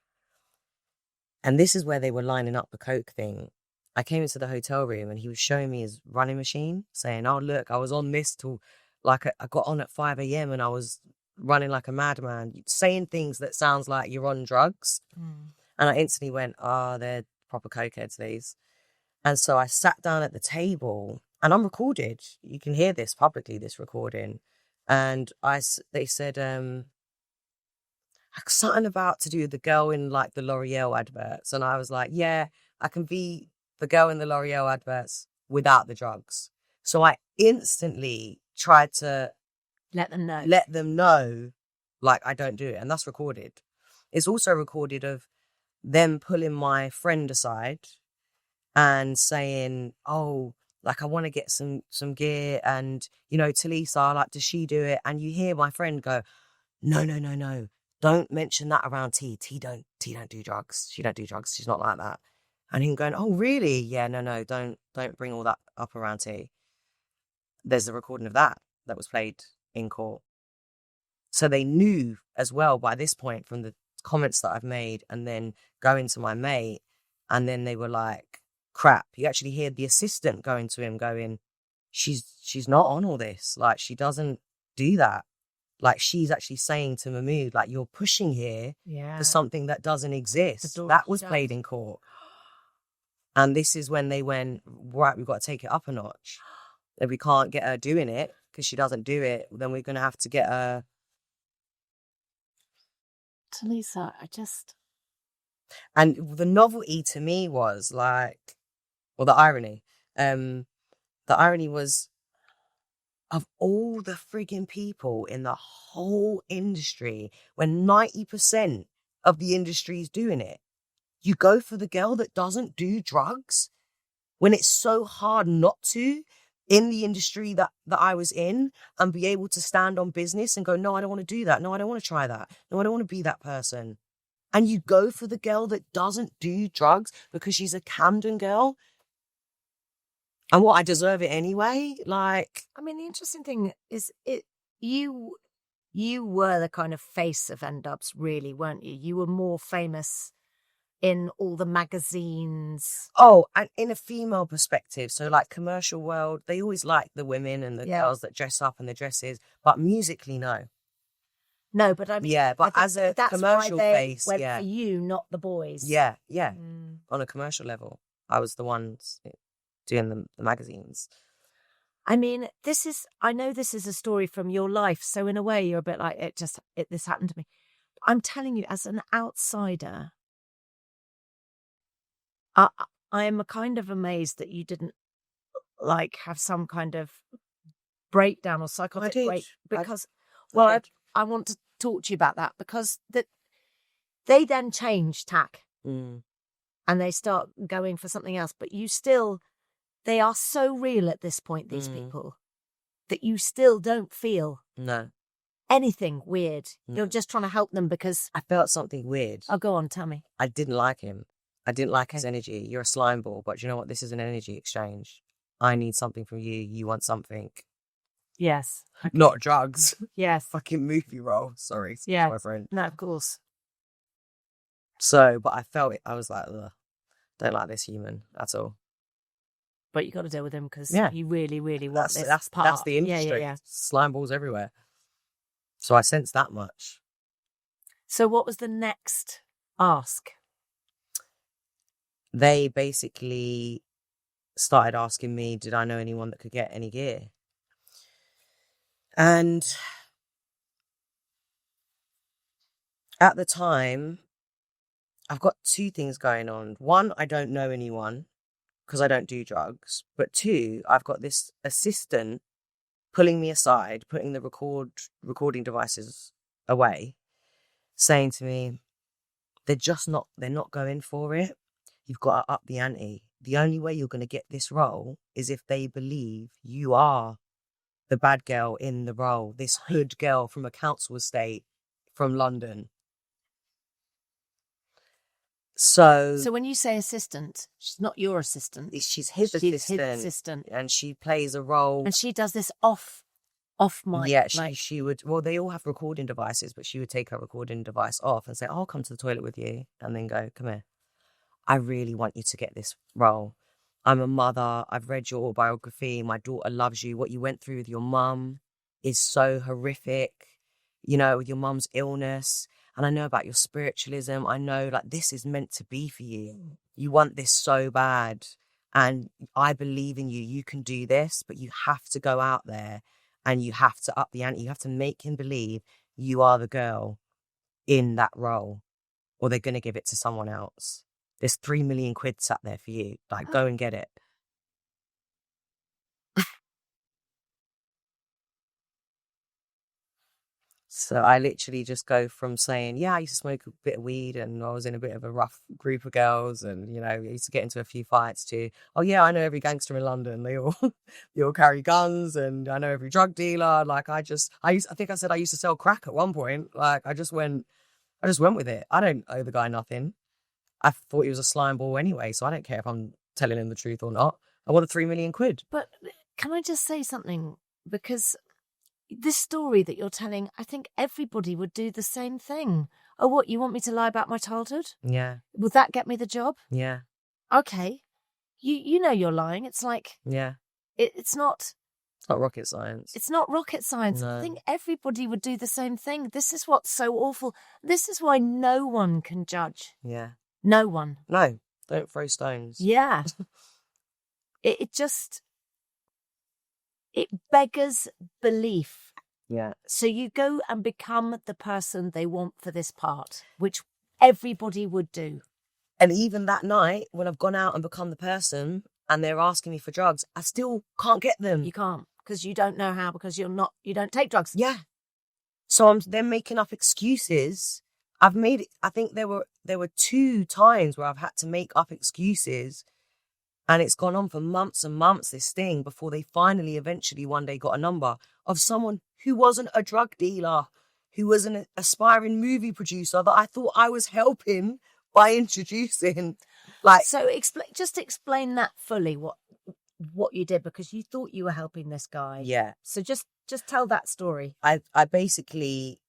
and this is where they were lining up the coke thing. I came into the hotel room and he was showing me his running machine, saying, oh, look, I was on this till, like, I got on at 5 a.m. and I was running like a madman, saying things that sounds like you're on drugs. And I instantly went, they're proper cokeheads, these. And so I sat down at the table, and I'm recorded. You can hear this publicly, this recording. And they said, something about to do with the girl in like the L'Oreal adverts. And I was like, yeah, I can be the girl in the L'Oreal adverts without the drugs. So I instantly tried to let them know, like, I don't do it. And that's recorded. It's also recorded of them pulling my friend aside and saying, oh, like, I want to get some gear, and, Tulisa, like, does she do it? And you hear my friend go, no, don't mention that around T. T don't do drugs. She don't do drugs. She's not like that. And him going, oh, really? Yeah, no, don't bring all that up around T. There's a recording of that was played in court. So they knew as well by this point from the comments that I've made, and then going to my mate, and then they were like, crap. You actually hear the assistant going to him going, she's not on all this. Like, she doesn't do that. Like, she's actually saying to Mahmood, like, you're pushing here for something that doesn't exist. That was played in court. And this is when they went, right, we've got to take it up a notch. If we can't get her doing it because she doesn't do it, then we're going to have to get her. Tulisa, I just... And the novelty to me was like, or the irony was, of all the frigging people in the whole industry, when 90% of the industry is doing it, you go for the girl that doesn't do drugs when it's so hard not to in the industry that I was in, and be able to stand on business and go, no, I don't want to do that. No, I don't want to try that. No, I don't want to be that person. And you go for the girl that doesn't do drugs because she's a Camden girl. And what, I deserve it anyway? Like, I mean, the interesting thing is you were the kind of face of N-Dubz, really, weren't you? You were more famous in all the magazines. Oh, and in a female perspective, so like commercial world, they always like the women and the girls that dress up in the dresses, but musically, no. No, but I mean, but as a commercial face, went for you, not the boys. Yeah. On a commercial level, I was the one doing the magazines. I mean, I know this is a story from your life, so in a way, you're a bit like, this happened to me. I'm telling you, as an outsider, I am kind of amazed that you didn't like have some kind of breakdown or psychotic break, because, I want to talk to you about that, because they then change tack and they start going for something else, but they are so real at this point, these people, that you still don't feel anything weird. You're just trying to help them because... I felt something weird. Oh, go on, tell me. I didn't like him. I didn't like his energy. You're a slime ball, but you know what? This is an energy exchange. I need something from you. You want something. Yes. Okay. Not drugs. Yes. Fucking movie role. Sorry. Yeah. My friend. No, of course. So, but I felt it. I was like, ugh, don't like this human at all. But you got to deal with him because you really, really want this part. That's the industry. Yeah. Slime balls everywhere. So I sensed that much. So what was the next ask? They basically started asking me, did I know anyone that could get any gear? And at the time, I've got two things going on. One, I don't know anyone because I don't do drugs. But two, I've got this assistant pulling me aside, putting the recording devices away, saying to me, they're not going for it. You've got to up the ante. The only way you're going to get this role is if they believe you are the bad girl in the role, this hood girl from a council estate from London. So when you say assistant, she's not your assistant. She's his assistant. And she plays a role. And she does this off mic. Yeah, she would, well, they all have recording devices, but she would take her recording device off and say, I'll come to the toilet with you. And then go, come here. I really want you to get this role. I'm a mother. I've read your autobiography. My daughter loves you. What you went through with your mum is so horrific, with your mum's illness. And I know about your spiritualism. I know this is meant to be for you. You want this so bad. And I believe in you. You can do this, but you have to go out there and you have to up the ante. You have to make him believe you are the girl in that role, or they're going to give it to someone else. There's 3 million quid sat there for you. Go and get it. So I literally just go from saying, I used to smoke a bit of weed and I was in a bit of a rough group of girls and, I used to get into a few fights to, I know every gangster in London. They all carry guns and I know every drug dealer. I think I said I used to sell crack at one point. I just went with it. I don't owe the guy nothing. I thought he was a slime ball anyway, so I don't care if I'm telling him the truth or not. I want the 3 million quid. But can I just say something? Because this story that you're telling, I think everybody would do the same thing. Oh, what, you want me to lie about my childhood? Yeah. Will that get me the job? Yeah. Okay. You know you're lying. It's like, Yeah. it's not rocket science. It's not rocket science. No. I think everybody would do the same thing. This is what's so awful. This is why no one can judge. Yeah. No one. No, don't throw stones. Yeah. it beggars belief. Yeah. So you go and become the person they want for this part, which everybody would do. And even that night, when I've gone out and become the person and they're asking me for drugs, I still can't get them. You can't, because you don't know how, because you don't take drugs. Yeah. So I'm then making up excuses. I think there were 2 times where I've had to make up excuses, and it's gone on for months and months, this thing, before they finally eventually one day got a number of someone who wasn't a drug dealer, who was an aspiring movie producer that I thought I was helping by introducing. So explain that fully, what you did, because you thought you were helping this guy. Yeah. So just tell that story. I basically,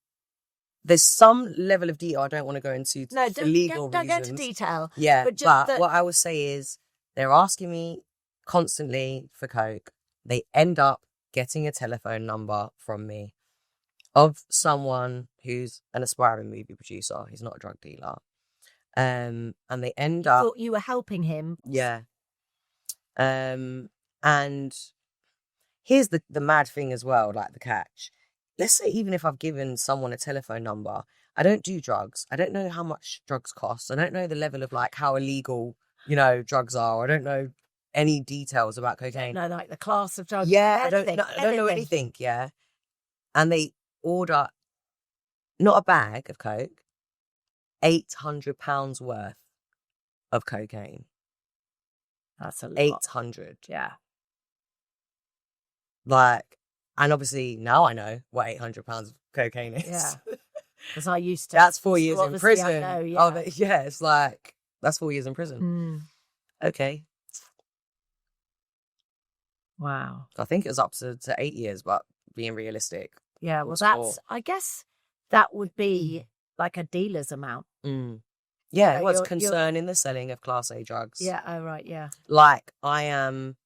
there's some level of detail I don't want to go into No, for legal don't go reasons. into detail. Yeah, but what I would say is they're asking me constantly for coke. They end up getting a telephone number from me of someone who's an aspiring movie producer. He's not a drug dealer. And they end up... thought you were helping him. Yeah. And here's the mad thing as well, like the catch. Let's say even if I've given someone a telephone number, I don't do drugs. I don't know how much drugs cost. I don't know the level of like how illegal, drugs are. I don't know any details about cocaine. No, like the class of drugs. Yeah, I don't know anything. Yeah. And they order not a bag of coke, £800 worth of cocaine. That's a lot. 800. Yeah. And obviously now I know what £800 of cocaine is. Yeah. Because I used to. That's 4 years in obviously prison. I know, yeah. Yeah, it's like, that's 4 years in prison. Okay. Wow. I think it was up to 8 years, but being realistic. Yeah, well, I guess that would be like a dealer's amount. Yeah, it was concerning the selling of Class A drugs. Yeah, oh, right, yeah. Like, I am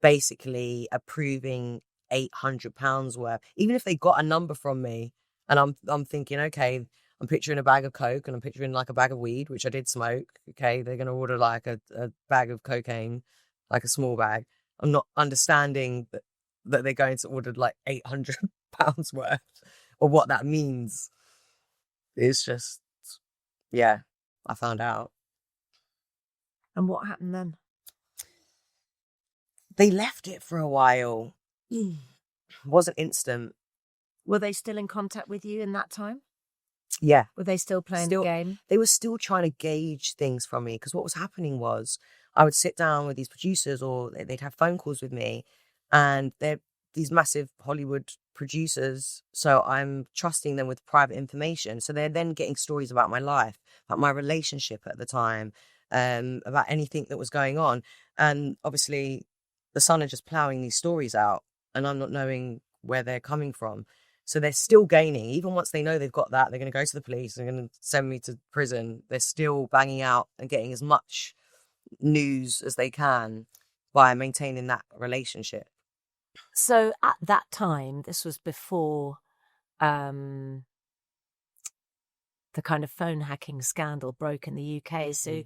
basically approving £800 worth. Even if they got a number from me, and I'm thinking, okay, I'm picturing a bag of coke and I'm picturing like a bag of weed, which I did smoke. Okay, they're going to order like a bag of cocaine, like a small bag. I'm not understanding that they're going to order like £800 worth, or what that means. It's just, yeah, I found out. And what happened then? They left it for a while. It wasn't instant. Were they still in contact with you in that time? Yeah. Were they still playing the game? They were still trying to gauge things from me, because what was happening was I would sit down with these producers, or they'd have phone calls with me, and they're these massive Hollywood producers, so I'm trusting them with private information. So they're then getting stories about my life, about my relationship at the time, about anything that was going on. And obviously the Sun are just ploughing these stories out, and I'm not knowing where they're coming from. So they're still gaining. Even once they know they've got that, they're going to go to the police, they're going to send me to prison. They're still banging out and getting as much news as they can by maintaining that relationship. So at that time, this was before the kind of phone hacking scandal broke in the UK. So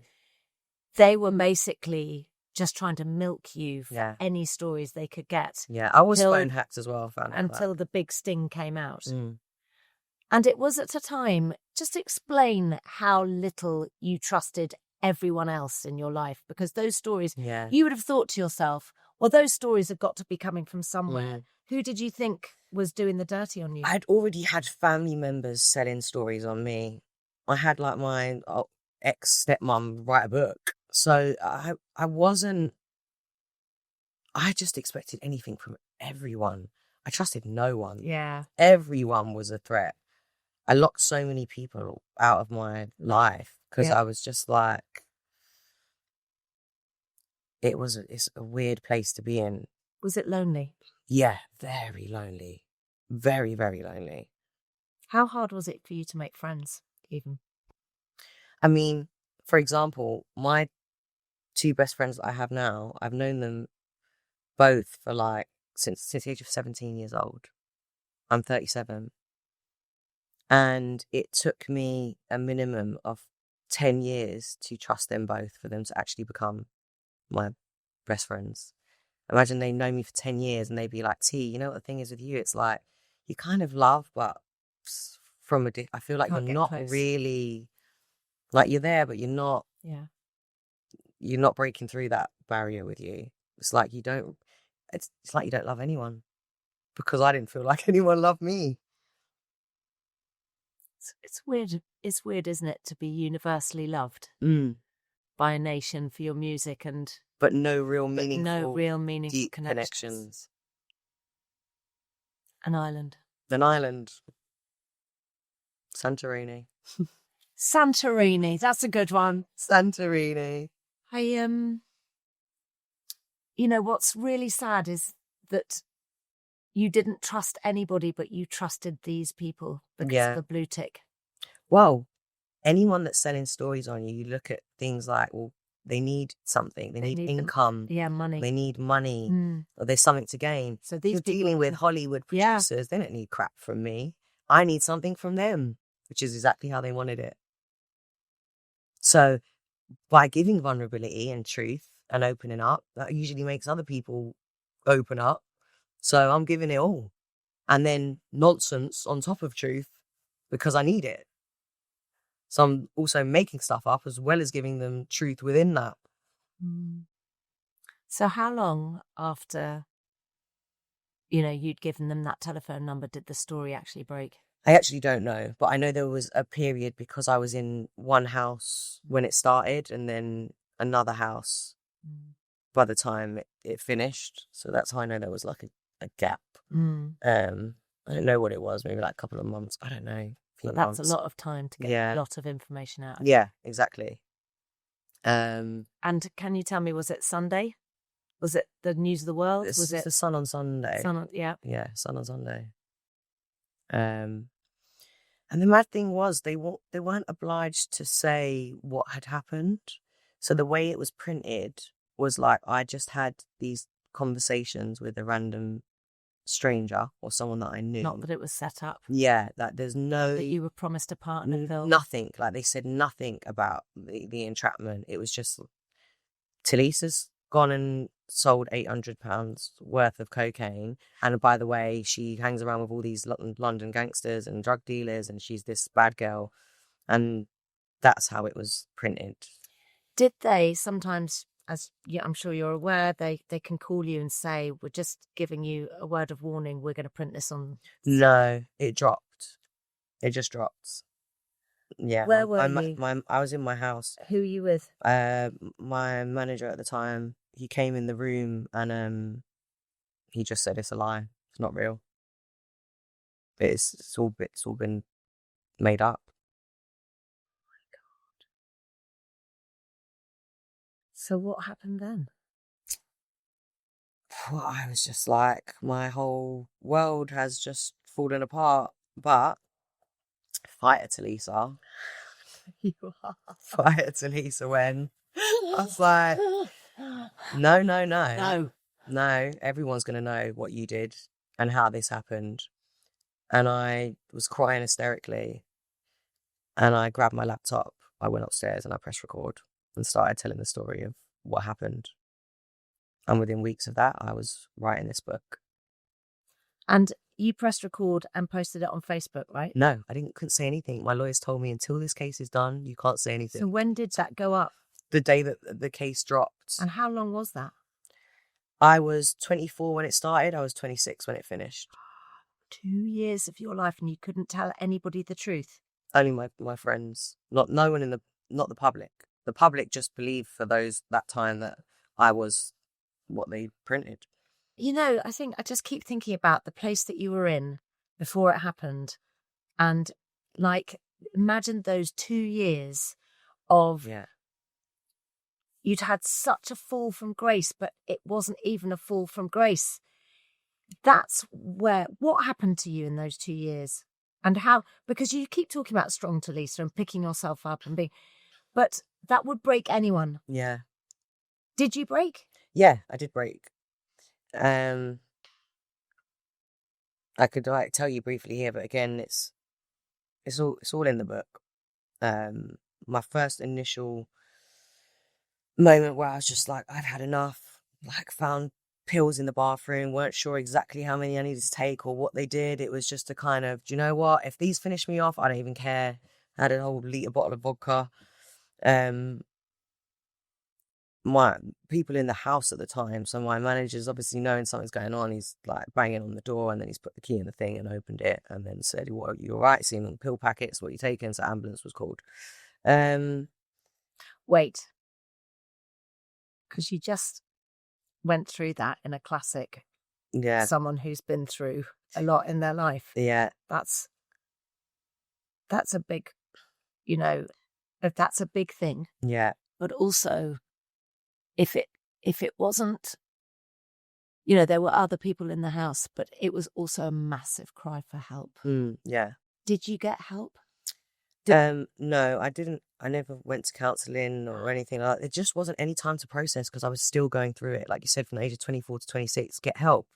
they were basically just trying to milk you for any stories they could get. Yeah, I was phone hacked as well. Until the big sting came out. And it was at a time, just explain how little you trusted everyone else in your life, because those stories, you would have thought to yourself, well, those stories have got to be coming from somewhere. Who did you think was doing the dirty on you? I'd already had family members selling stories on me. I had like my ex-stepmom write a book. So I just expected anything from everyone. I trusted no one. Yeah. Everyone was a threat. I locked so many people out of my life because I was just like, it's a weird place to be in. Was it lonely? Yeah, very lonely. Very, very lonely. How hard was it for you to make friends, even? I mean, for example, my 2 best friends that I have now, I've known them both for like since the age of 17 years old. I'm 37. And it took me a minimum of 10 years to trust them both for them to actually become my best friends. Imagine they know me for 10 years and they'd be like, T, you know what the thing is with you? It's like, you kind of love, but from I feel like Can't you're get not close. really, like you're there, but you're not breaking through that barrier with you. It's like it's like you don't love anyone, because I didn't feel like anyone loved me. It's weird. It's weird, isn't it, to be universally loved by a nation for your music but no real meaningful deep connections. An island. Santorini. Santorini. That's a good one. Santorini. You know, what's really sad is that you didn't trust anybody, but you trusted these people because of the blue tick. Well, anyone that's selling stories on you, you look at things like, well, they need something. They need income. Money. They need money. Or there's something to gain. So these people dealing with Hollywood producers, they don't need crap from me. I need something from them, which is exactly how they wanted it. So by giving vulnerability and truth and opening up, that usually makes other people open up. So I'm giving it all. And then nonsense on top of truth because I need it. So I'm also making stuff up as well as giving them truth within that. So how long after, you'd given them that telephone number did the story actually break? I actually don't know, but I know there was a period because I was in one house when it started and then another house by the time it finished. So that's how I know there was like a gap. I don't know what it was, maybe like a couple of months. I don't know. But that's a lot of time to get a lot of information out of Yeah, exactly. And can you tell me, was it Sunday? Was it the News of the World? Was it the Sun on Sunday? Yeah, Sun on Sunday. And the mad thing was they weren't obliged to say what had happened. So the way it was printed was like I just had these conversations with a random stranger or someone that I knew. Not that it was set up. Yeah, that there's no... That you were promised a partner film. Nothing. Like they said nothing about the entrapment. It was just Tulisa's gone and sold £800 worth of cocaine. And by the way, she hangs around with all these London gangsters and drug dealers and she's this bad girl. And that's how it was printed. Did they sometimes... As I'm sure you're aware, they can call you and say, we're just giving you a word of warning, we're going to print this on... No, it dropped. It just dropped. Yeah. Where were you? I was in my house. Who were you with? My manager at the time, he came in the room and he just said it's a lie. It's not real. It's all been made up. So what happened then? Well, I was just like, my whole world has just fallen apart. But fighter Tulisa. You are. Fighter Tulisa when I was like, no, everyone's going to know what you did and how this happened. And I was crying hysterically. And I grabbed my laptop. I went upstairs and I pressed record and started telling the story of what happened. And within weeks of that, I was writing this book. And you pressed record and posted it on Facebook, right? No, couldn't say anything. My lawyers told me until this case is done, you can't say anything. So when did that go up? The day that the case dropped. And how long was that? I was 24 when it started. I was 26 when it finished. 2 years of your life and you couldn't tell anybody the truth? Only my friends. Not the public. The public just believed for that time that I was what they printed. I think I just keep thinking about the place that you were in before it happened. And imagine those 2 years of... Yeah. You'd had such a fall from grace, but it wasn't even a fall from grace. that's what happened to you in those 2 years, and how, because you keep talking about strong Tulisa and picking yourself up and being, but that would break anyone. Yeah. Did you break? Yeah, I did break. I could like tell you briefly here, but again, it's all in the book. My first initial moment where I was just like, I've had enough, like found pills in the bathroom, weren't sure exactly how many I needed to take or what they did. It was just a kind of, do you know what? If these finish me off, I don't even care. I had a whole litre bottle of vodka. My people in the house at the time, so my manager's obviously knowing something's going on. He's like banging on the door, and then he's put the key in the thing and opened it, and then said, "What, you all right? Seeing the pill packets, what you taking?" So ambulance was called. Wait, because you just went through that in a classic. Yeah, someone who's been through a lot in their life. yeah, that's a big, that's a big thing. yeah. But also, if it wasn't, there were other people in the house, but it was also a massive cry for help. Yeah. Did you get help? No, I didn't. I never went to counselling or anything like that. There just wasn't any time to process because I was still going through it. Like you said, from the age of 24 to 26, get help.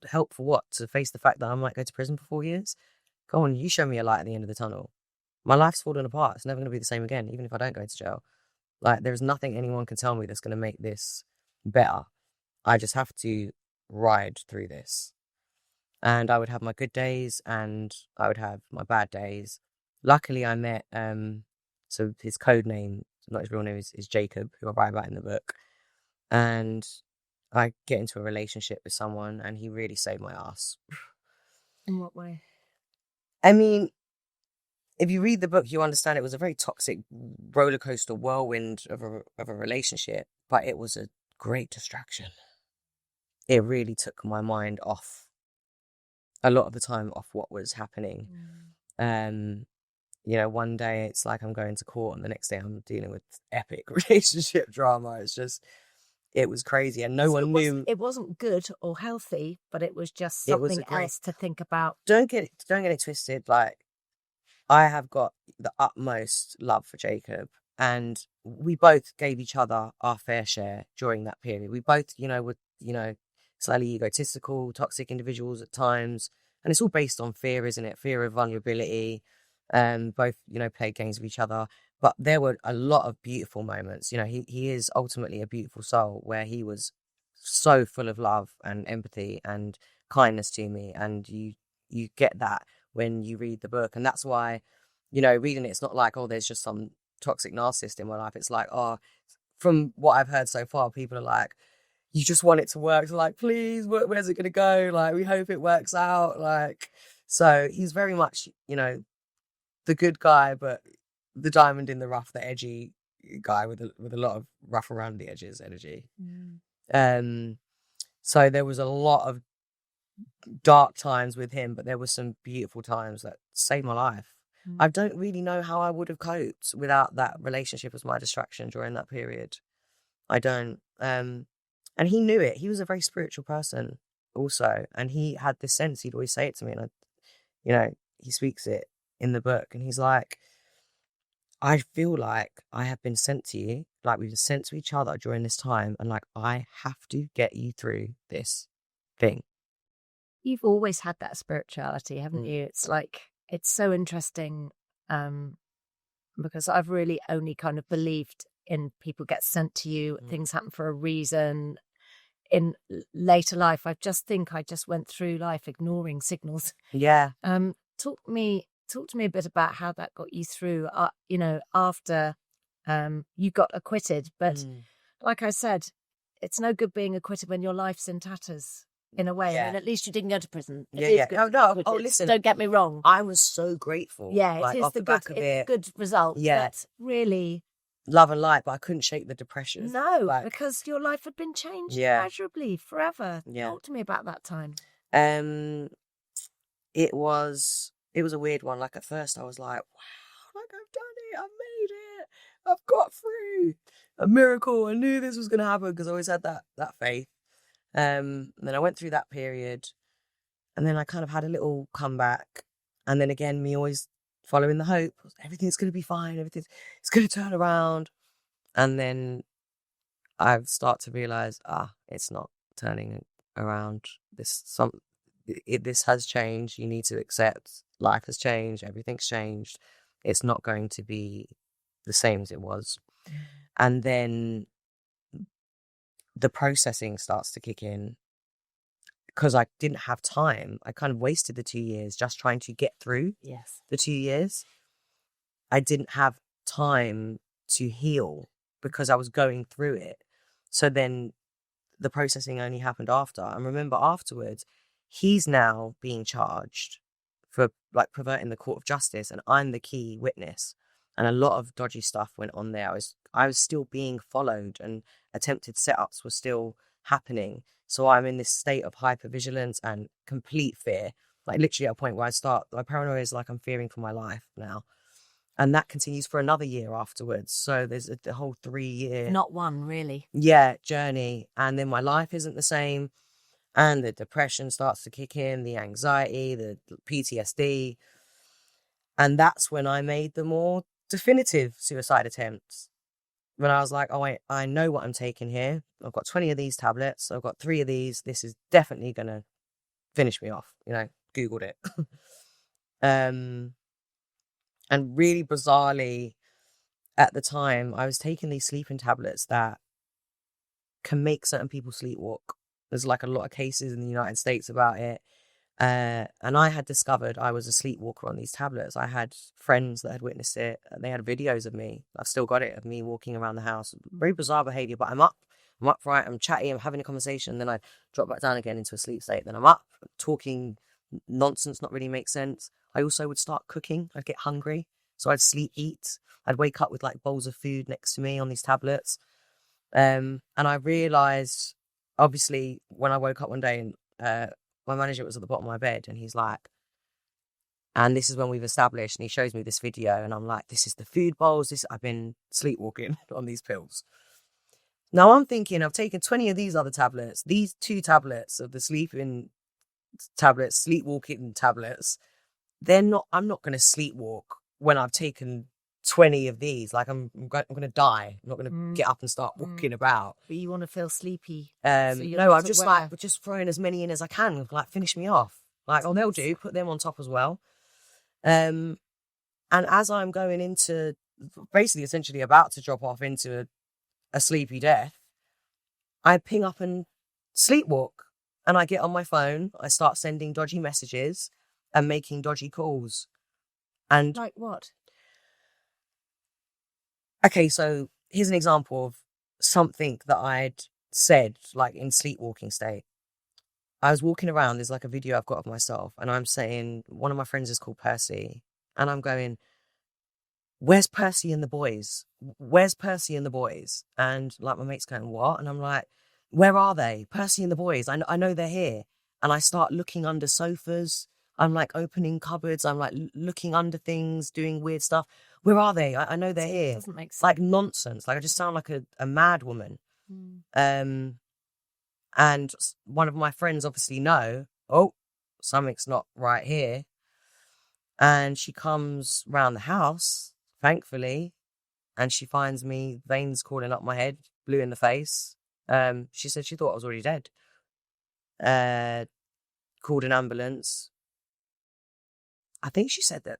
Help for what? To face the fact that I might go to prison for 4 years? Go on, you show me a light at the end of the tunnel. My life's fallen apart. It's never going to be the same again, even if I don't go to jail. Like, there's nothing anyone can tell me that's going to make this better. I just have to ride through this. And I would have my good days and I would have my bad days. Luckily, I met, so his code name, not his real name, is Jacob, who I write about in the book. And I get into a relationship with someone and he really saved my ass. In what way? I mean, if you read the book, you understand it was a very toxic roller coaster whirlwind of a relationship, but it was a great distraction. It really took my mind off, a lot of the time, off what was happening. One day it's like I'm going to court and the next day I'm dealing with epic relationship drama. It was crazy and no one knew. It wasn't good or healthy, but it was just something else to think about. Don't get it twisted. Like, I have got the utmost love for Jacob and we both gave each other our fair share during that period. We both, were, slightly egotistical, toxic individuals at times. And it's all based on fear, isn't it? Fear of vulnerability. Both, played games with each other. But there were a lot of beautiful moments. He is ultimately a beautiful soul where he was so full of love and empathy and kindness to me. And you get that when you read the book. And that's why, reading it's not like, oh, there's just some toxic narcissist in my life. It's like, oh, from what I've heard so far, people are like, you just want it to work. So like, please, where's it going to go? Like, we hope it works out. Like, so he's very much, the good guy, but the diamond in the rough, the edgy guy with a lot of rough around the edges energy. So there was a lot of dark times with him, but there were some beautiful times that saved my life. I don't really know how I would have coped without that relationship as my distraction during that period. I don't. And he knew it. He was a very spiritual person also. And he had this sense, he'd always say it to me. And, he speaks it in the book. And he's like, I feel like I have been sent to you. Like, we've been sent to each other during this time. And like, I have to get you through this thing. You've always had that spirituality, haven't you? It's like, it's so interesting because I've really only kind of believed in people get sent to you, things happen for a reason. In later life, I just went through life ignoring signals. Yeah. Talk to me a bit about how that got you through, after you got acquitted. But like I said, it's no good being acquitted when your life's in tatters. In a way, Yeah. I mean, at least you didn't go to prison. Yeah. Oh, listen. Don't get me wrong. I was so grateful. Yeah, like, it is off the back of it. Good result. Yeah. But really, love and light, but I couldn't shake the depression. No, because your life had been changed immeasurably forever. Yeah. Talk to me about that time. It was a weird one. Like, at first I was like, wow, like, I've done it, I've made it, I've got through, a miracle. I knew this was going to happen because I always had that faith. And then I went through that period. And then I kind of had a little comeback. And then again, me always following the hope, everything's going to be fine, it's going to turn around. And then I start to realize, it's not turning around. This has changed. You need to accept life has changed. Everything's changed. It's not going to be the same as it was. And then the processing starts to kick in because I didn't have time. I kind of wasted the 2 years just trying to get through the 2 years. I didn't have time to heal because I was going through it. So then the processing only happened after. And remember, afterwards, he's now being charged for like perverting the court of justice, and I'm the key witness. And a lot of dodgy stuff went on there. I was still being followed, and attempted setups were still happening. So I'm in this state of hypervigilance and complete fear. Like literally at a point where my paranoia is like I'm fearing for my life now. And that continues for another year afterwards. So there's the whole 3 year... Not one, really. Yeah, journey. And then my life isn't the same. And the depression starts to kick in, the anxiety, the PTSD. And that's when I made the more definitive suicide attempts. When I was like, oh, wait, I know what I'm taking here. I've got 20 of these tablets. I've got 3 of these. This is definitely going to finish me off. Googled it. And really bizarrely, at the time, I was taking these sleeping tablets that can make certain people sleepwalk. There's like a lot of cases in the United States about it. And I had discovered I was a sleepwalker on these tablets. I had friends that had witnessed it. They had videos of me. I've still got it, of me walking around the house. Very bizarre behavior, but I'm upright, I'm chatty, I'm having a conversation. Then I drop back down again into a sleep state. Then I'm up, talking nonsense, not really make sense. I also would start cooking. I'd get hungry. So I'd eat. I'd wake up with like bowls of food next to me on these tablets. And I realized, obviously, when I woke up one day and my manager was at the bottom of my bed, and he's like, and this is when we've established, and he shows me this video, and I'm like, this is the food bowls. I've been sleepwalking on these pills. Now I'm thinking I've taken 20 of these other tablets, these 2 tablets of the sleeping tablets, sleepwalking tablets. I'm not going to sleepwalk when I've taken 20 of these. Like I'm going to die. I'm not going to get up and start walking about. But you want to feel sleepy. No, I'm just just throwing as many in as I can. Like finish me off. Like, oh, they'll do. Put them on top as well. And as I'm going into basically essentially about to drop off into a sleepy death, I ping up and sleepwalk, and I get on my phone. I start sending dodgy messages and making dodgy calls. And like what? Okay, so here's an example of something that I'd said, like in sleepwalking state. I was walking around, there's like a video I've got of myself, and I'm saying, one of my friends is called Percy, and I'm going, where's Percy and the boys? Where's Percy and the boys? And like my mate's going, what? And I'm like, where are they? Percy and the boys. I know they're here. And I start looking under sofas. I'm like opening cupboards. I'm like looking under things, doing weird stuff. Where are they? I know they're here. It doesn't make sense. Like nonsense. Like I just sound like a mad woman. And one of my friends obviously know, oh, something's not right here. And she comes round the house, thankfully, and she finds me, veins crawling up my head, blue in the face. She said she thought I was already dead. Called an ambulance. I think she said that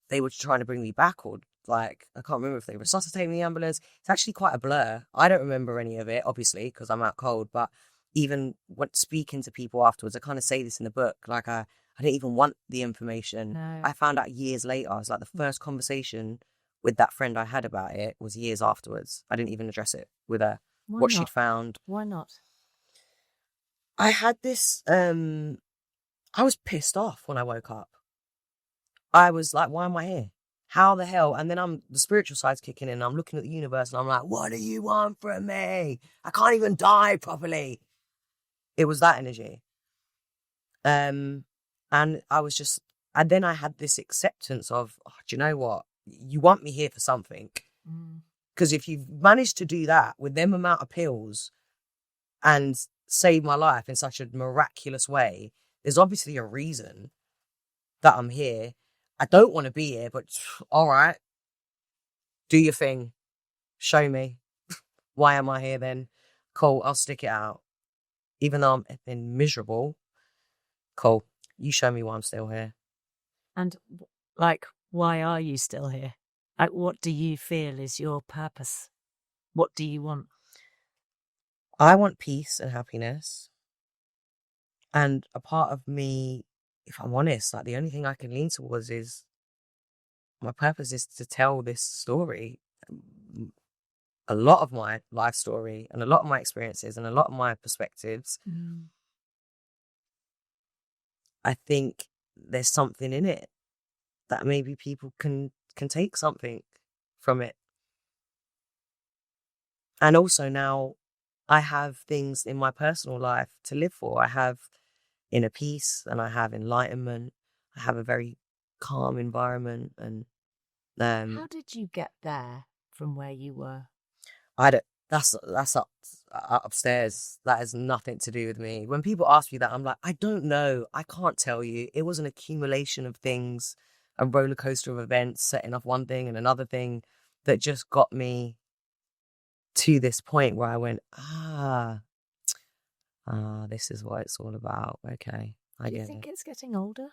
they were trying to bring me back, or like, I can't remember if they resuscitated me in the ambulance. It's actually quite a blur. I don't remember any of it, obviously, because I'm out cold. But even when speaking to people afterwards, I kind of say this in the book, like I didn't even want the information. No. I found out years later. It's like the first conversation with that friend I had about it was years afterwards. I didn't even address it with her. What she'd found. Why not? I had this, I was pissed off when I woke up. I was like, why am I here? How the hell? And then the spiritual side's kicking in, and I'm looking at the universe, and I'm like, what do you want from me? I can't even die properly. It was that energy. And I was just, and then I had this acceptance of, oh, do you know what? You want me here for something. Because if you've managed to do that with them amount of pills and save my life in such a miraculous way, There's obviously a reason that I'm here. I don't want to be here, but all right, do your thing. Show me. Why am I here then? Cool, I'll stick it out. Even though I'm effing miserable, cool, you show me why I'm still here. And, like, why are you still here? Like, what do you feel is your purpose? What do you want? I want peace and happiness. And a part of me, if I'm honest, like the only thing I can lean towards is my purpose is to tell this story. A lot of my life story and a lot of my experiences and a lot of my perspectives. I think there's something in it that maybe people can take something from it. And also now I have things in my personal life to live for. I have inner peace and I have enlightenment. I have a very calm environment. And how did you get there from where you were? That's up upstairs. That has nothing to do with me. When people ask me that, I'm like, I don't know. I can't tell you. It was an accumulation of things, a roller coaster of events, setting off one thing and another thing that just got me to this point where I went, this is what it's all about. Okay, I get it. Do you think it's getting older?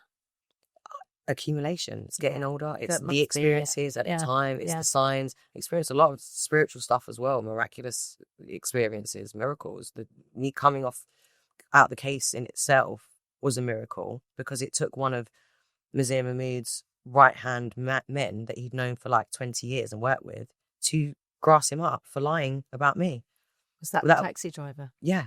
Accumulation. It's getting older. It's That the must be it. experiences at the time. It's the signs. Experience a lot of spiritual stuff as well. Miraculous experiences, miracles. Me coming out the case in itself was a miracle because it took one of Mzee Mahmood's right-hand men that he'd known for like 20 years and worked with to grass him up for lying about me. Was that the taxi driver? Yeah.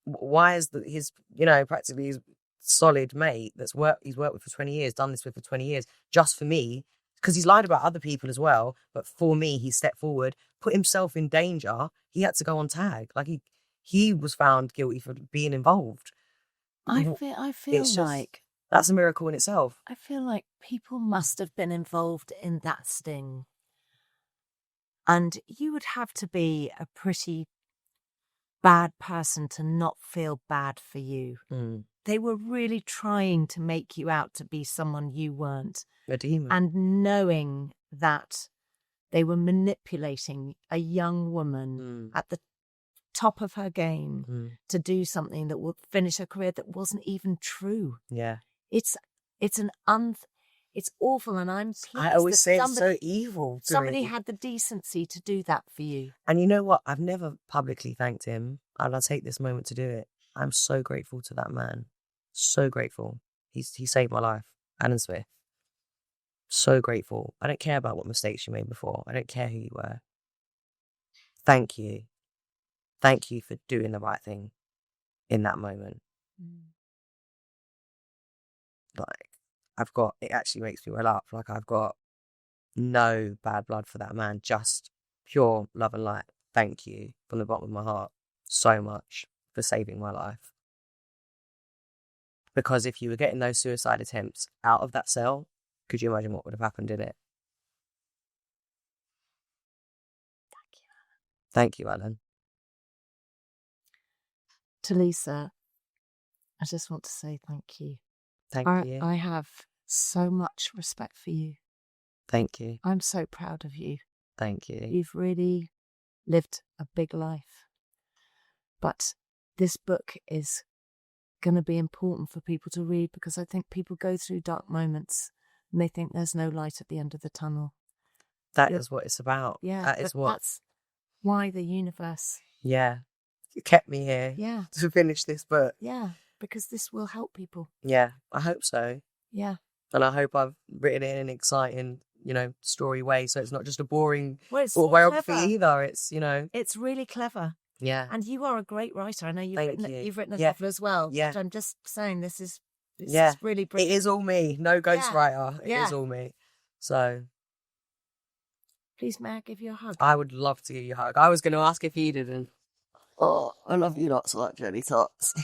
Why is his practically his solid mate he's worked with for 20 years, done this with for 20 years, just for me, because he's lied about other people as well, but for me, he stepped forward, put himself in danger. He had to go on tag. Like he was found guilty for being involved. I feel like that's a miracle in itself. I feel like people must have been involved in that sting. And you would have to be a pretty bad person to not feel bad for you. They were really trying to make you out to be someone you weren't. A demon. And knowing that they were manipulating a young woman at the top of her game to do something that would finish her career that wasn't even true. Yeah. It's awful, and I'm pleased I always say it's so evil. Somebody had the decency to do that for you. And you know what? I've never publicly thanked him, and I'll take this moment to do it. I'm so grateful to that man. So grateful. He saved my life. Alan Smith. So grateful. I don't care about what mistakes you made before. I don't care who you were. Thank you. Thank you for doing the right thing in that moment. Like, it actually makes me well up. Like, I've got no bad blood for that man. Just pure love and light. Thank you from the bottom of my heart so much for saving my life. Because if you were getting those suicide attempts out of that cell, could you imagine what would have happened in it? Thank you, Alan. Tulisa, I just want to say thank you. Thank you. I have so much respect for you. Thank you. I'm so proud of you. Thank you. You've really lived a big life. But this book is going to be important for people to read because I think people go through dark moments and they think there's no light at the end of the tunnel. That is what it's about. Yeah. That's why the universe. Yeah. It kept me here. Yeah. To finish this book. Yeah. Because this will help people. Yeah. I hope so. Yeah. And I hope I've written it in an exciting, story way. So it's not just a boring autobiography either. It's, It's really clever. Yeah. And you are a great writer. I know you've written a Yeah. novel as well. Yeah. But I'm just saying this is really brilliant. It is all me. No ghostwriter. It is all me. So. Please, may I give you a hug? I would love to give you a hug. I was going to ask if you didn't. Oh, I love you lots of that, Jenny Tots.